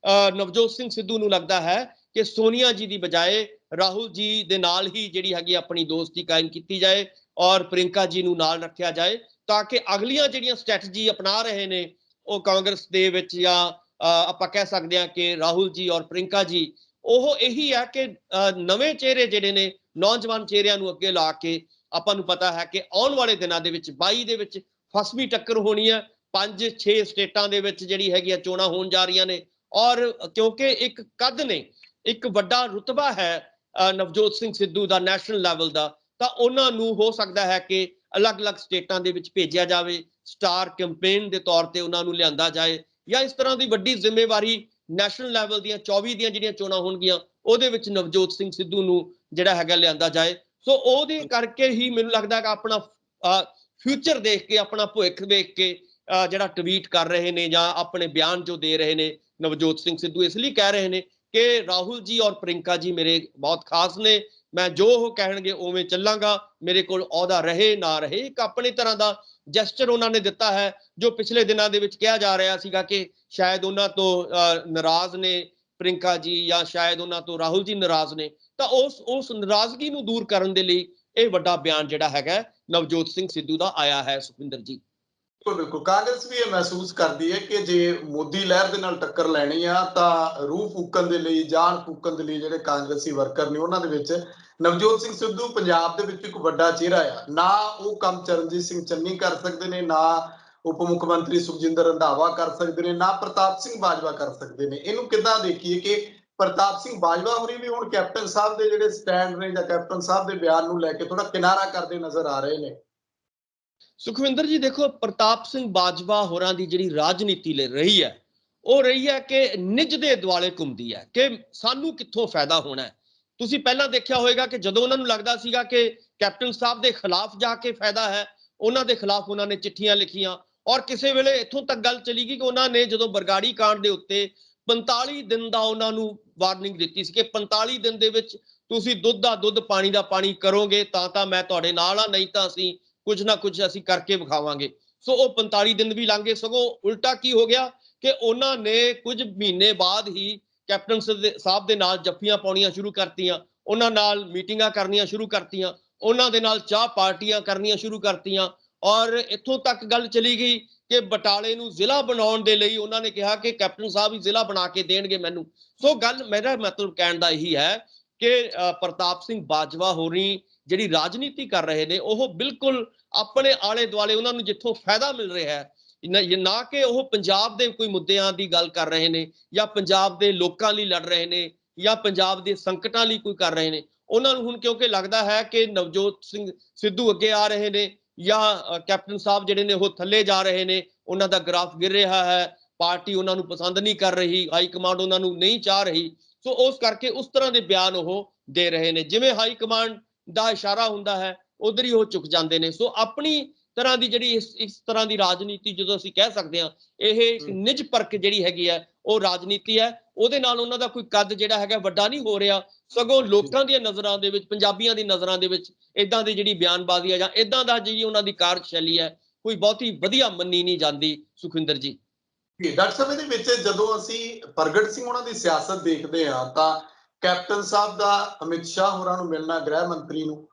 ਨਵਜੋਤ ਸਿੰਘ ਸਿੱਧੂ ਨੂੰ ਲੱਗਦਾ ਹੈ ਕਿ ਸੋਨੀਆ ਜੀ ਦੀ ਬਜਾਏ ਰਾਹੁਲ ਜੀ ਦੇ ਨਾਲ ਹੀ ਜਿਹੜੀ ਹੈਗੀ ਆਪਣੀ ਦੋਸਤੀ ਕਾਇਮ ਕੀਤੀ ਜਾਏ ਔਰ ਪ੍ਰਿੰਕਾ ਜੀ ਨੂੰ ਨਾਲ ਰੱਖਿਆ ਜਾਏ, ਤਾਂ ਕਿ ਅਗਲੀਆਂ ਜਿਹੜੀਆਂ ਸਟ੍ਰੈਟਜੀ ਅਪਣਾ ਰਹੇ ਨੇ ਉਹ ਕਾਂਗਰਸ ਦੇ ਵਿੱਚ, ਜਾਂ ਆਪਾਂ ਕਹਿ ਸਕਦੇ ਹਾਂ ਕਿ ਰਾਹੁਲ ਜੀ ਔਰ ਪ੍ਰਿੰਕਾ ਜੀ, ਉਹ ਇਹੀ ਹੈ ਕਿ ਨਵੇਂ ਚਿਹਰੇ ਜਿਹੜੇ ਨੇ, ਨੌਜਵਾਨ ਚਿਹਰਿਆਂ ਨੂੰ ਅੱਗੇ ਲਾ ਕੇ, ਆਪਾਂ ਨੂੰ ਪਤਾ ਹੈ ਕਿ ਆਉਣ ਵਾਲੇ ਦਿਨਾਂ ਦੇ ਵਿੱਚ 22 ਦੇ ਵਿੱਚ ਫਸਵੀਂ ਟੱਕਰ ਹੋਣੀ ਹੈ। 5-6 ਸਟੇਟਾਂ ਦੇ ਵਿੱਚ ਜਿਹੜੀ ਹੈਗੀ ਚੋਣਾਂ ਹੋਣ ਜਾ ਰਹੀਆਂ ਨੇ, ਔਰ ਕਿਉਂਕਿ ਇੱਕ ਕੱਦ ਨੇ, ਇੱਕ ਵੱਡਾ ਰੁਤਬਾ ਹੈ ਨਵਜੋਤ ਸਿੰਘ ਸਿੱਧੂ ਦਾ ਨੈਸ਼ਨਲ ਲੈਵਲ ਦਾ, ਤਾਂ ਉਹਨਾਂ ਨੂੰ ਹੋ ਸਕਦਾ ਹੈ ਕਿ ਅਲੱਗ-ਅਲੱਗ ਸਟੇਟਾਂ ਦੇ ਵਿੱਚ ਭੇਜਿਆ ਜਾਵੇ, ਸਟਾਰ ਕੈਂਪੇਨ ਦੇ ਤੌਰ ਤੇ ਉਹਨਾਂ ਨੂੰ ਲਿਆਂਦਾ ਜਾਏ, ਜਾਂ ਇਸ ਤਰ੍ਹਾਂ ਦੀ ਵੱਡੀ ਜ਼ਿੰਮੇਵਾਰੀ ਨੈਸ਼ਨਲ ਲੈਵਲ ਦੀਆਂ 24 ਦੀਆਂ ਜਿਹੜੀਆਂ ਚੋਣਾਂ ਹੋਣਗੀਆਂ ਉਹਦੇ ਵਿੱਚ ਨਵਜੋਤ ਸਿੰਘ ਸਿੱਧੂ ਨੂੰ ਜਿਹੜਾ ਹੈਗਾ ਲਿਆਂਦਾ ਜਾਏ। ਸੋ ਉਹਦੇ ਕਰਕੇ ਹੀ ਮੈਨੂੰ ਲੱਗਦਾ ਕਿ ਆਪਣਾ ਫਿਊਚਰ ਦੇਖ ਕੇ, ਆਪਣਾ ਭਵਿੱਖ ਦੇਖ ਕੇ ਜਿਹੜਾ ਟਵੀਟ ਕਰ ਰਹੇ ਨੇ ਜਾਂ ਆਪਣੇ ਬਿਆਨ ਜੋ ਦੇ ਰਹੇ ਨੇ ਨਵਜੋਤ ਸਿੰਘ ਸਿੱਧੂ, ਇਸ ਲਈ ਕਹਿ ਰਹੇ ਨੇ ਕਿ ਰਾਹੁਲ ਜੀ ਔਰ ਪ੍ਰਿੰਕਾ ਜੀ ਮੇਰੇ ਬਹੁਤ ਖਾਸ ਨੇ, ਮੈਂ ਜੋ ਉਹ ਕਹਿਣਗੇ ਉਵੇਂ ਚੱਲਾਂਗਾ, ਮੇਰੇ ਕੋਲ ਅਹੁਦਾ ਰਹੇ ਨਾ ਰਹੇ। ਇੱਕ ਆਪਣੇ ਤਰ੍ਹਾਂ ਦਾ ਜੈਸਚਰ ਉਹਨਾਂ ਨੇ ਦਿੱਤਾ ਹੈ, ਜੋ ਪਿਛਲੇ ਦਿਨਾਂ ਦੇ ਵਿੱਚ ਕਿਹਾ ਜਾ ਰਿਹਾ ਸੀਗਾ ਕਿ ਸ਼ਾਇਦ ਉਹਨਾਂ ਤੋਂ ਨਾਰਾਜ਼ ਨੇ ਪ੍ਰਿੰਕਾ ਜੀ, ਜਾਂ ਸ਼ਾਇਦ ਉਹਨਾਂ ਤੋਂ ਰਾਹੁਲ ਜੀ ਨਾਰਾਜ਼ ਨੇ, ਤਾਂ ਉਸ ਨਾਰਾਜ਼ਗੀ ਨੂੰ ਦੂਰ ਕਰਨ ਦੇ ਲਈ ਇਹ ਵੱਡਾ ਬਿਆਨ ਜਿਹੜਾ ਹੈਗਾ ਨਵਜੋਤ ਸਿੰਘ ਸਿੱਧੂ ਦਾ ਆਇਆ ਹੈ। ਸੁਖਵਿੰਦਰ ਜੀ, ਬਿਲਕੁਲ ਕਾਂਗਰਸ ਵੀ ਇਹ ਮਹਿਸੂਸ ਕਰਦੀ ਹੈ ਕਿ ਜੇ ਮੋਦੀ ਲਹਿਰ ਦੇ ਨਾਲ ਟੱਕਰ ਲੈਣੀ ਆ ਤਾਂ ਰੂਹ ਫੂਕਣ ਦੇ ਲਈ, ਜਾਨ ਫੂਕਣ ਦੇ ਲਈ ਜਿਹੜੇ ਕਾਂਗਰਸੀ ਵਰਕਰ ਨੇ ਉਹਨਾਂ ਦੇ ਵਿੱਚ ਨਵਜੋਤ ਸਿੰਘ ਸਿੱਧੂ ਪੰਜਾਬ ਦੇ ਵਿੱਚ ਇੱਕ ਵੱਡਾ ਚਿਹਰਾ ਆ। ਨਾ ਉਹ ਕੰਮ ਚਰਨਜੀਤ ਸਿੰਘ ਚੰਨੀ ਕਰ ਸਕਦੇ ਨੇ, ਨਾ ਉਪ ਮੁੱਖ ਮੰਤਰੀ ਸੁਖਜਿੰਦਰ ਰੰਧਾਵਾ ਕਰ ਸਕਦੇ ਨੇ, ਨਾ ਪ੍ਰਤਾਪ ਸਿੰਘ ਬਾਜਵਾ ਕਰ ਸਕਦੇ ਨੇ। ਇਹਨੂੰ ਕਿੱਦਾਂ ਦੇਖੀਏ ਕਿ ਪ੍ਰਤਾਪ ਸਿੰਘ ਬਾਜਵਾ ਹੋਰੀ ਵੀ ਹੁਣ ਕੈਪਟਨ ਸਾਹਿਬ ਦੇ ਜਿਹੜੇ ਸਟੈਂਡ ਨੇ ਜਾਂ ਕੈਪਟਨ ਸਾਹਿਬ ਦੇ ਬਿਆਨ ਨੂੰ ਲੈ ਕੇ ਥੋੜਾ ਕਿਨਾਰਾ ਕਰਦੇ ਨਜ਼ਰ ਆ ਰਹੇ ਨੇ। ਸੁਖਵਿੰਦਰ ਜੀ ਦੇਖੋ, ਪ੍ਰਤਾਪ ਸਿੰਘ ਬਾਜਵਾ ਹੋਰਾਂ ਦੀ ਜਿਹੜੀ ਰਾਜਨੀਤੀ ਲੈ ਰਹੀ ਹੈ, ਉਹ ਰਹੀ ਹੈ ਕਿ ਨਿੱਜ ਦੇ ਦੁਆਲੇ ਘੁੰਮਦੀ ਹੈ ਕਿ ਸਾਨੂੰ ਕਿੱਥੋਂ ਫਾਇਦਾ ਹੋਣਾ ਹੈ। ਤੁਸੀਂ ਪਹਿਲਾਂ ਦੇਖਿਆ ਹੋਵੇਗਾ ਕਿ ਜਦੋਂ ਉਹਨਾਂ ਨੂੰ ਲੱਗਦਾ ਸੀਗਾ ਕਿ ਕੈਪਟਨ ਸਾਹਿਬ ਦੇ ਖਿਲਾਫ ਜਾ ਕੇ ਫਾਇਦਾ ਹੈ, ਉਹਨਾਂ ਦੇ ਖਿਲਾਫ ਉਹਨਾਂ ਨੇ ਚਿੱਠੀਆਂ ਲਿਖੀਆਂ, ਔਰ ਕਿਸੇ ਵੇਲੇ ਇੱਥੋਂ ਤੱਕ ਗੱਲ ਚਲੀ ਗਈ ਕਿ ਉਹਨਾਂ ਨੇ ਜਦੋਂ ਬਰਗਾੜੀ ਕਾਂਡ ਦੇ ਉੱਤੇ 45 ਦਿਨ ਦਾ ਉਹਨਾਂ ਨੂੰ ਵਾਰਨਿੰਗ ਦਿੱਤੀ ਸੀ ਕਿ 45 ਦਿਨ ਦੇ ਵਿੱਚ ਤੁਸੀਂ ਦੁੱਧ ਦਾ ਦੁੱਧ, ਪਾਣੀ ਦਾ ਪਾਣੀ ਕਰੋਗੇ ਤਾਂ ਮੈਂ ਤੁਹਾਡੇ ਨਾਲ ਆ, ਨਹੀਂ ਤਾਂ ਅਸੀਂ ਕੁਝ ਨਾ ਕੁਝ ਅਸੀਂ ਕਰਕੇ ਵਿਖਾਵਾਂਗੇ। ਸੋ ਉਹ 45 ਦਿਨ ਵੀ ਲੰਘ ਗਏ, ਸਗੋਂ ਉਲਟਾ ਕੀ ਹੋ ਗਿਆ ਕਿ ਉਹਨਾਂ ਨੇ ਕੁਝ ਮਹੀਨੇ ਬਾਅਦ ਹੀ ਕੈਪਟਨ ਸਾਹਿਬ ਦੇ ਨਾਲ ਜੱਫੀਆਂ ਪਾਉਣੀਆਂ ਸ਼ੁਰੂ ਕਰਤੀਆਂ, ਉਹਨਾਂ ਨਾਲ ਮੀਟਿੰਗਾਂ ਕਰਨੀਆਂ ਸ਼ੁਰੂ ਕਰਤੀਆਂ, ਉਹਨਾਂ ਦੇ ਨਾਲ ਚਾਹ ਪਾਰਟੀਆਂ ਕਰਨੀਆਂ ਸ਼ੁਰੂ ਕਰਤੀਆਂ, ਔਰ ਇੱਥੋਂ ਤੱਕ ਗੱਲ ਚਲੀ ਗਈ ਕਿ ਬਟਾਲੇ ਨੂੰ ਜ਼ਿਲ੍ਹਾ ਬਣਾਉਣ ਦੇ ਲਈ ਉਹਨਾਂ ਨੇ ਕਿਹਾ ਕਿ ਕੈਪਟਨ ਸਾਹਿਬ ਹੀ ਜ਼ਿਲ੍ਹਾ ਬਣਾ ਕੇ ਦੇਣਗੇ ਮੈਨੂੰ। ਸੋ ਗੱਲ, ਮੇਰਾ ਮਤਲਬ ਕਹਿਣ ਦਾ ਇਹੀ ਹੈ ਕਿ ਪ੍ਰਤਾਪ ਸਿੰਘ ਬਾਜਵਾ ਹੋਰੀ ਜਿਹੜੀ ਰਾਜਨੀਤੀ ਕਰ ਰਹੇ ਨੇ, ਉਹ ਬਿਲਕੁਲ ਆਪਣੇ ਆਲੇ ਦੁਆਲੇ ਉਹਨਾਂ ਨੂੰ ਜਿੱਥੋਂ ਫਾਇਦਾ ਮਿਲ ਰਿਹਾ ਹੈ, ਨਾ ਕਿ ਉਹ ਪੰਜਾਬ ਦੇ ਕੋਈ ਮੁੱਦਿਆਂ ਦੀ ਗੱਲ ਕਰ ਰਹੇ ਨੇ, ਜਾਂ ਪੰਜਾਬ ਦੇ ਲੋਕਾਂ ਲਈ ਲੜ ਰਹੇ ਨੇ, ਜਾਂ ਪੰਜਾਬ ਦੇ ਸੰਕਟਾਂ ਲਈ ਕੋਈ ਕਰ ਰਹੇ ਨੇ। ਉਹਨਾਂ ਨੂੰ ਹੁਣ ਕਿਉਂਕਿ ਲੱਗਦਾ ਹੈ ਕਿ ਨਵਜੋਤ ਸਿੰਘ ਸਿੱਧੂ ਅੱਗੇ ਆ ਰਹੇ ਨੇ, ਜਾਂ ਕੈਪਟਨ ਸਾਹਿਬ ਜਿਹੜੇ ਨੇ ਉਹ ਥੱਲੇ ਜਾ ਰਹੇ ਨੇ, ਉਹਨਾਂ ਦਾ ਗ੍ਰਾਫ ਗਿਰ ਰਿਹਾ ਹੈ, ਪਾਰਟੀ ਉਹਨਾਂ ਨੂੰ ਪਸੰਦ ਨਹੀਂ ਕਰ ਰਹੀ, ਹਾਈ ਕਮਾਂਡ ਉਹਨਾਂ ਨੂੰ ਨਹੀਂ ਚਾਹ ਰਹੀ। ਸੋ ਉਸ ਕਰਕੇ ਉਸ ਤਰ੍ਹਾਂ ਦੇ ਬਿਆਨ ਉਹ ਦੇ ਰਹੇ ਨੇ, ਜਿਵੇਂ ਹਾਈ ਕਮਾਂਡ ਦਾ ਇਸ਼ਾਰਾ ਹੁੰਦਾ ਹੈ ਉਧਰ ਹੀ ਉਹ ਝੁਕ ਜਾਂਦੇ ਨੇ। ਸੋ ਆਪਣੀ ਤਰ੍ਹਾਂ ਦੀ ਜਿਹੜੀ ਇਸ ਤਰ੍ਹਾਂ ਦੀ ਰਾਜਨੀਤੀ, ਜਦੋਂ ਅਸੀਂ ਕਹਿ ਸਕਦੇ ਹਾਂ ਇਹ ਇੱਕ ਨਿੱਜ ਪਰਖ ਜਿਹੜੀ ਹੈਗੀ ਹੈ ਉਹ ਰਾਜਨੀਤੀ ਹੈ, ਉਹਦੇ ਨਾਲ ਉਹਨਾਂ ਦਾ ਕੋਈ ਕੱਦ ਜਿਹੜਾ ਹੈਗਾ ਵੱਡਾ ਨਹੀਂ ਹੋ ਰਿਹਾ, ਸਗੋਂ ਲੋਕਾਂ ਦੀਆਂ ਨਜ਼ਰਾਂ ਦੇ ਵਿੱਚ, ਪੰਜਾਬੀਆਂ ਦੀ ਨਜ਼ਰਾਂ ਦੇ ਵਿੱਚ ਇਦਾਂ ਦੀ ਜਿਹੜੀ ਬਿਆਨਬਾਜ਼ੀ ਹੈ ਜਾਂ ਇਦਾਂ ਦਾ ਜਿਹੜੀ ਉਹਨਾਂ ਦੀ ਕਾਰਜਸ਼ੈਲੀ ਹੈ, ਕੋਈ ਬਹੁਤੀ ਵਧੀਆ ਮੰਨੀ ਨਹੀਂ ਜਾਂਦੀ। ਸੁਖਵਿੰਦਰ ਜੀ, ਡਾਕਟਰ ਸਾਹਿਬ, ਇਹਦੇ ਵਿੱਚ ਜਦੋਂ ਅਸੀਂ ਪ੍ਰਗਟ ਸਿੰਘ ਉਹਨਾਂ ਦੀ ਸਿਆਸਤ ਦੇਖਦੇ ਹਾਂ ਤਾਂ ਕੈਪਟਨ ਸਾਹਿਬ ਦਾ ਅਮਿਤ ਸ਼ਾਹ ਹੋਰਾਂ ਨੂੰ ਮਿਲਣਾ, ਗ੍ਰਹਿ ਮੰਤਰੀ ਨੂੰ,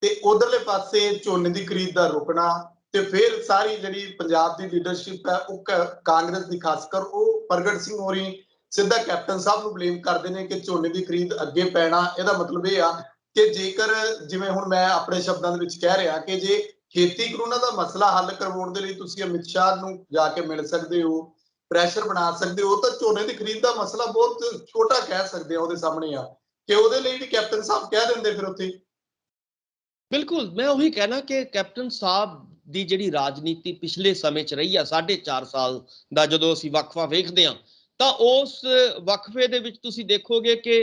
ਤੇ ਉਧਰਲੇ ਪਾਸੇ ਝੋਨੇ ਦੀ ਖਰੀਦ ਦਾ ਰੁਕਣਾ, ਤੇ ਫਿਰ ਸਾਰੀ ਜਿਹੜੀ ਪੰਜਾਬ ਦੀ ਲੀਡਰਸ਼ਿਪ ਹੈ ਉਹ ਕਾਂਗਰਸ ਦੀ ਖਾਸ ਕਰ ਉਹ ਪ੍ਰਗਟ ਸਿੰਘ ਹੋਰੀ ਸਿੱਧਾ ਕੈਪਟਨ ਸਾਹਿਬ ਨੂੰ ਬਲੇਮ ਕਰਦੇ ਨੇ ਕਿ ਝੋਨੇ ਦੀ ਖਰੀਦ ਅੱਗੇ ਪੈਣਾ। ਇਹਦਾ ਮਤਲਬ ਇਹ ਆ ਕਿ ਜੇਕਰ, ਜਿਵੇਂ ਹੁਣ ਮੈਂ ਆਪਣੇ ਸ਼ਬਦਾਂ ਦੇ ਵਿੱਚ ਕਹਿ ਰਿਹਾ ਕਿ ਜੇ ਖੇਤੀ ਕਾਨੂੰਨਾਂ ਦਾ ਮਸਲਾ ਹੱਲ ਕਰਵਾਉਣ ਦੇ ਲਈ ਤੁਸੀਂ ਅਮਿਤ ਸ਼ਾਹ ਨੂੰ ਜਾ ਕੇ ਮਿਲ ਸਕਦੇ ਹੋ, ਪ੍ਰੈਸ਼ਰ ਬਣਾ ਸਕਦੇ ਹੋ, ਤਾਂ ਝੋਨੇ ਦੀ ਖਰੀਦ ਦਾ ਮਸਲਾ ਬਹੁਤ ਛੋਟਾ ਕਹਿ ਸਕਦੇ ਆ ਉਹਦੇ ਸਾਹਮਣੇ ਆ, ਕਿ ਉਹਦੇ ਲਈ ਵੀ ਕੈਪਟਨ ਸਾਹਿਬ ਕਹਿ ਦਿੰਦੇ ਫਿਰ ਉੱਥੇ। ਬਿਲਕੁਲ, ਮੈਂ ਉਹੀ ਕਹਿਣਾ ਕਿ ਕੈਪਟਨ ਸਾਹਿਬ ਦੀ ਜਿਹੜੀ ਰਾਜਨੀਤੀ ਪਿਛਲੇ ਸਮੇਂ 'ਚ ਰਹੀ ਆ 4.5 ਸਾਲ ਦਾ, ਜਦੋਂ ਅਸੀਂ ਵਕਫਾ ਵੇਖਦੇ ਹਾਂ ਤਾਂ ਉਸ ਵਕਫੇ ਦੇ ਵਿੱਚ ਤੁਸੀਂ ਦੇਖੋਗੇ ਕਿ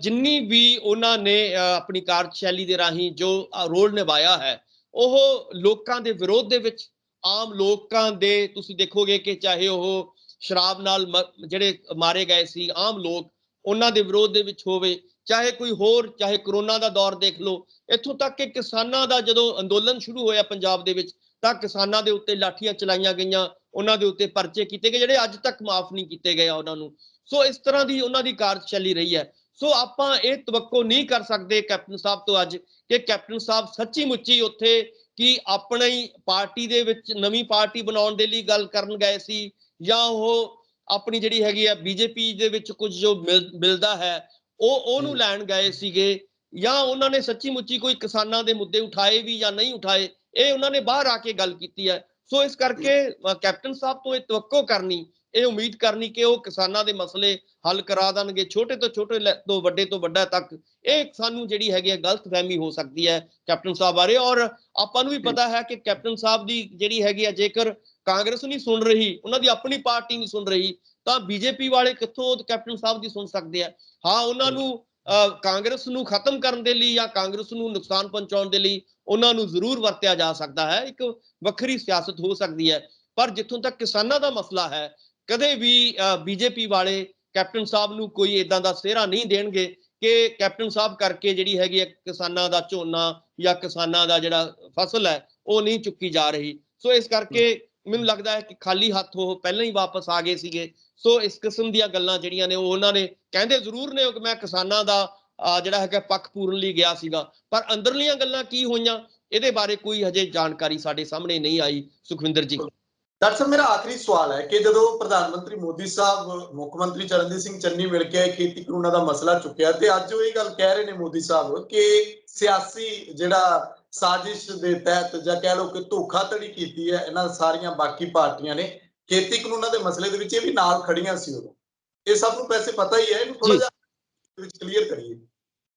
ਜਿੰਨੀ ਵੀ ਉਹਨਾਂ ਨੇ ਆਪਣੀ ਕਾਰਜਸ਼ੈਲੀ ਦੇ ਰਾਹੀਂ ਜੋ ਰੋਲ ਨਿਭਾਇਆ ਹੈ, ਉਹ ਲੋਕਾਂ ਦੇ ਵਿਰੋਧ ਦੇ ਵਿੱਚ, ਆਮ ਲੋਕਾਂ ਦੇ, ਤੁਸੀਂ ਦੇਖੋਗੇ ਕਿ ਚਾਹੇ ਉਹ ਸ਼ਰਾਬ ਨਾਲ ਜਿਹੜੇ ਮਾਰੇ ਗਏ ਸੀ ਆਮ ਲੋਕ, ਉਹਨਾਂ ਦੇ ਵਿਰੋਧ ਦੇ ਵਿੱਚ ਹੋਵੇ, ਚਾਹੇ ਕੋਈ ਹੋਰ, ਚਾਹੇ ਕਰੋਨਾ ਦਾ ਦੌਰ ਦੇਖ ਲਓ, ਇੱਥੋਂ ਤੱਕ ਕਿ ਕਿਸਾਨਾਂ ਦਾ ਜਦੋਂ ਅੰਦੋਲਨ ਸ਼ੁਰੂ ਹੋਇਆ ਪੰਜਾਬ ਦੇ ਵਿੱਚ ਤਾਂ ਕਿਸਾਨਾਂ ਦੇ ਉੱਤੇ ਲਾਠੀਆਂ ਚਲਾਈਆਂ ਗਈਆਂ, ਉਹਨਾਂ ਦੇ ਉੱਤੇ ਪਰਚੇ ਕੀਤੇ ਗਏ ਜਿਹੜੇ ਅੱਜ ਤੱਕ ਮਾਫ ਨਹੀਂ ਕੀਤੇ ਗਏ ਉਹਨਾਂ ਨੂੰ। ਸੋ ਇਸ ਤਰ੍ਹਾਂ ਦੀ ਉਹਨਾਂ ਦੀ ਕਾਰਜਸ਼ੈਲੀ ਰਹੀ ਹੈ। ਸੋ ਆਪਾਂ ਇਹ ਤਵੱਕੋ ਨਹੀਂ ਕਰ ਸਕਦੇ ਕੈਪਟਨ ਸਾਹਿਬ ਤੋਂ ਅੱਜ ਕਿ ਕੈਪਟਨ ਸਾਹਿਬ ਸੱਚੀ ਮੁੱਚੀ ਉੱਥੇ ਕਿ ਆਪਣੀ ਪਾਰਟੀ ਦੇ ਵਿੱਚ ਨਵੀਂ ਪਾਰਟੀ ਬਣਾਉਣ ਦੇ ਲਈ ਗੱਲ ਕਰਨ ਗਏ ਸੀ, ਜਾਂ ਉਹ ਆਪਣੀ ਜਿਹੜੀ ਹੈਗੀ ਆ ਬੀਜੇਪੀ ਦੇ ਵਿੱਚ ਕੁਝ ਜੋ ਮਿਲਦਾ ਹੈ ਉਹਨੂੰ ਲੈਣ ਗਏ ਸੀਗੇ, ਜਾਂ ਉਹਨਾਂ ਨੇ ਸੱਚੀ ਮੁੱਚੀ ਕੋਈ ਕਿਸਾਨਾਂ ਦੇ ਮੁੱਦੇ ਉਠਾਏ ਵੀ ਜਾਂ ਨਹੀਂ ਉਠਾਏ, ਇਹ ਉਹਨਾਂ ਨੇ ਬਾਹਰ ਆ ਕੇ ਗੱਲ ਕੀਤੀ ਹੈ। ਸੋ ਇਸ ਕਰਕੇ ਕੈਪਟਨ ਸਾਹਿਬ ਤੋਂ ਇਹ ਤਵੱਕੋ ਕਰਨੀ, ਇਹ ਉਮੀਦ ਕਰਨੀ ਕਿ ਉਹ ਕਿਸਾਨਾਂ ਦੇ ਮਸਲੇ ਹੱਲ ਕਰਾ ਦੇਣਗੇ, ਛੋਟੇ ਤੋਂ ਵੱਡਾ ਤੱਕ, ਇਹ ਸਾਨੂੰ ਜਿਹੜੀ ਹੈਗੀ ਹੈ ਗਲਤਫਹਿਮੀ ਹੋ ਸਕਦੀ ਹੈ ਕੈਪਟਨ ਸਾਹਿਬ ਬਾਰੇ। ਔਰ ਆਪਾਂ ਨੂੰ ਵੀ ਪਤਾ ਹੈ ਕਿ ਕੈਪਟਨ ਸਾਹਿਬ ਦੀ ਜਿਹੜੀ ਹੈਗੀ ਹੈ, ਜੇਕਰ ਕਾਂਗਰਸ ਨਹੀਂ ਸੁਣ ਰਹੀ, ਉਹਨਾਂ ਦੀ ਆਪਣੀ ਪਾਰਟੀ ਨਹੀਂ ਸੁਣ ਰਹੀ, ਤਾਂ ਬੀਜੇਪੀ ਵਾਲੇ ਕਿੱਥੋਂ ਕੈਪਟਨ ਸਾਹਿਬ ਦੀ ਸੁਣ ਸਕਦੇ ਆ। ਹਾਂ, ਉਹਨਾਂ ਨੂੰ ਕਾਂਗਰਸ ਨੂੰ ਖਤਮ ਕਰਨ ਦੇ ਲਈ ਜਾਂ ਕਾਂਗਰਸ ਨੂੰ ਨੁਕਸਾਨ ਪਹੁੰਚਾਉਣ ਦੇ ਲਈ ਉਹਨਾਂ ਨੂੰ ਜ਼ਰੂਰ ਵਰਤਿਆ ਜਾ ਸਕਦਾ ਹੈ, ਇੱਕ ਵੱਖਰੀ ਸਿਆਸਤ ਹੋ ਸਕਦੀ ਹੈ। ਪਰ ਜਿੱਥੋਂ ਤੱਕ ਕਿਸਾਨਾਂ ਦਾ ਮਸਲਾ ਹੈ, ਕਦੇ ਵੀ ਬੀਜੇਪੀ ਵਾਲੇ ਕੈਪਟਨ ਸਾਹਿਬ ਨੂੰ ਕੋਈ ਇਦਾਂ ਦਾ ਸਿਹਰਾ ਨਹੀਂ ਦੇਣਗੇ ਕਿ ਕੈਪਟਨ ਸਾਹਿਬ ਕਰਕੇ ਜਿਹੜੀ ਹੈਗੀ ਹੈ ਕਿਸਾਨਾਂ ਦਾ ਝੋਨਾ ਜਾਂ ਕਿਸਾਨਾਂ ਦਾ ਜਿਹੜਾ ਫਸਲ ਹੈ ਉਹ ਨਹੀਂ ਚੁੱਕੀ ਜਾ ਰਹੀ। ਸੋ ਇਸ ਕਰਕੇ ਮੈਨੂੰ ਲੱਗਦਾ ਹੈ ਕਿ ਖਾਲੀ ਹੱਥ ਉਹ ਪਹਿਲਾਂ ਹੀ ਵਾਪਸ ਆ ਗਏ ਸੀਗੇ। ਸੋ ਇਸ ਕਿਸਮ ਦੀਆਂ ਗੱਲਾਂ ਜਿਹੜੀਆਂ ਨੇ ਉਹ ਉਹਨਾਂ ਨੇ ਕਹਿੰਦੇ ਜ਼ਰੂਰ ਨੇ ਕਿ ਮੈਂ ਕਿਸਾਨਾਂ ਦਾ ਜਿਹੜਾ ਹੈਗਾ ਪੱਖ ਪੂਰਨ ਲਈ ਗਿਆ ਸੀਗਾ, ਪਰ ਅੰਦਰਲੀਆਂ ਗੱਲਾਂ ਕੀ ਹੋਈਆਂ ਇਹਦੇ ਬਾਰੇ ਕੋਈ ਹਜੇ ਜਾਣਕਾਰੀ ਸਾਡੇ ਸਾਹਮਣੇ ਨਹੀਂ ਆਈ। ਸੁਖਵਿੰਦਰ ਜੀ, ਡਾਕਟਰ ਸਾਹਿਬ, ਮੇਰਾ ਆਖਰੀ ਸਵਾਲ ਹੈ ਕਿ ਜਦੋਂ ਪ੍ਰਧਾਨ ਮੰਤਰੀ ਮੋਦੀ ਸਾਹਿਬ ਮੁੱਖ ਮੰਤਰੀ ਚਰਨਜੀਤ ਸਿੰਘ ਚੰਨੀ ਮਿਲ ਕੇ ਖੇਤੀ ਕਾਨੂੰਨਾਂ ਦਾ ਮਸਲਾ ਚੁੱਕਿਆ, ਤੇ ਅੱਜ ਉਹ ਇਹ ਗੱਲ ਕਹਿ ਰਹੇ ਨੇ ਮੋਦੀ ਸਾਹਿਬ ਕਿ ਸਿਆਸੀ ਜਿਹੜਾ ਸਾਜ਼ਿਸ਼ ਦੇ ਤਹਿਤ ਜਾਂ ਕਹਿ ਲਓ ਕਿ ਧੋਖਾਧੜੀ ਕੀਤੀ ਹੈ ਇਹਨਾਂ ਸਾਰੀਆਂ ਬਾਕੀ ਪਾਰਟੀਆਂ ਨੇ ਖੇਤੀ ਕਾਨੂੰਨਾਂ ਦੇ ਮਸਲੇ ਦੇ ਵਿੱਚ, ਇਹ ਵੀ ਨਾਲ ਖੜੀਆਂ ਸੀ ਉਦੋਂ। ਇਹ ਸਭ ਨੂੰ ਵੈਸੇ ਪਤਾ ਹੀ ਹੈ, ਇਹਨੂੰ ਥੋੜਾ ਜਿਹਾ ਵਿੱਚ ਕਲੀਅਰ ਕਰੀਏ।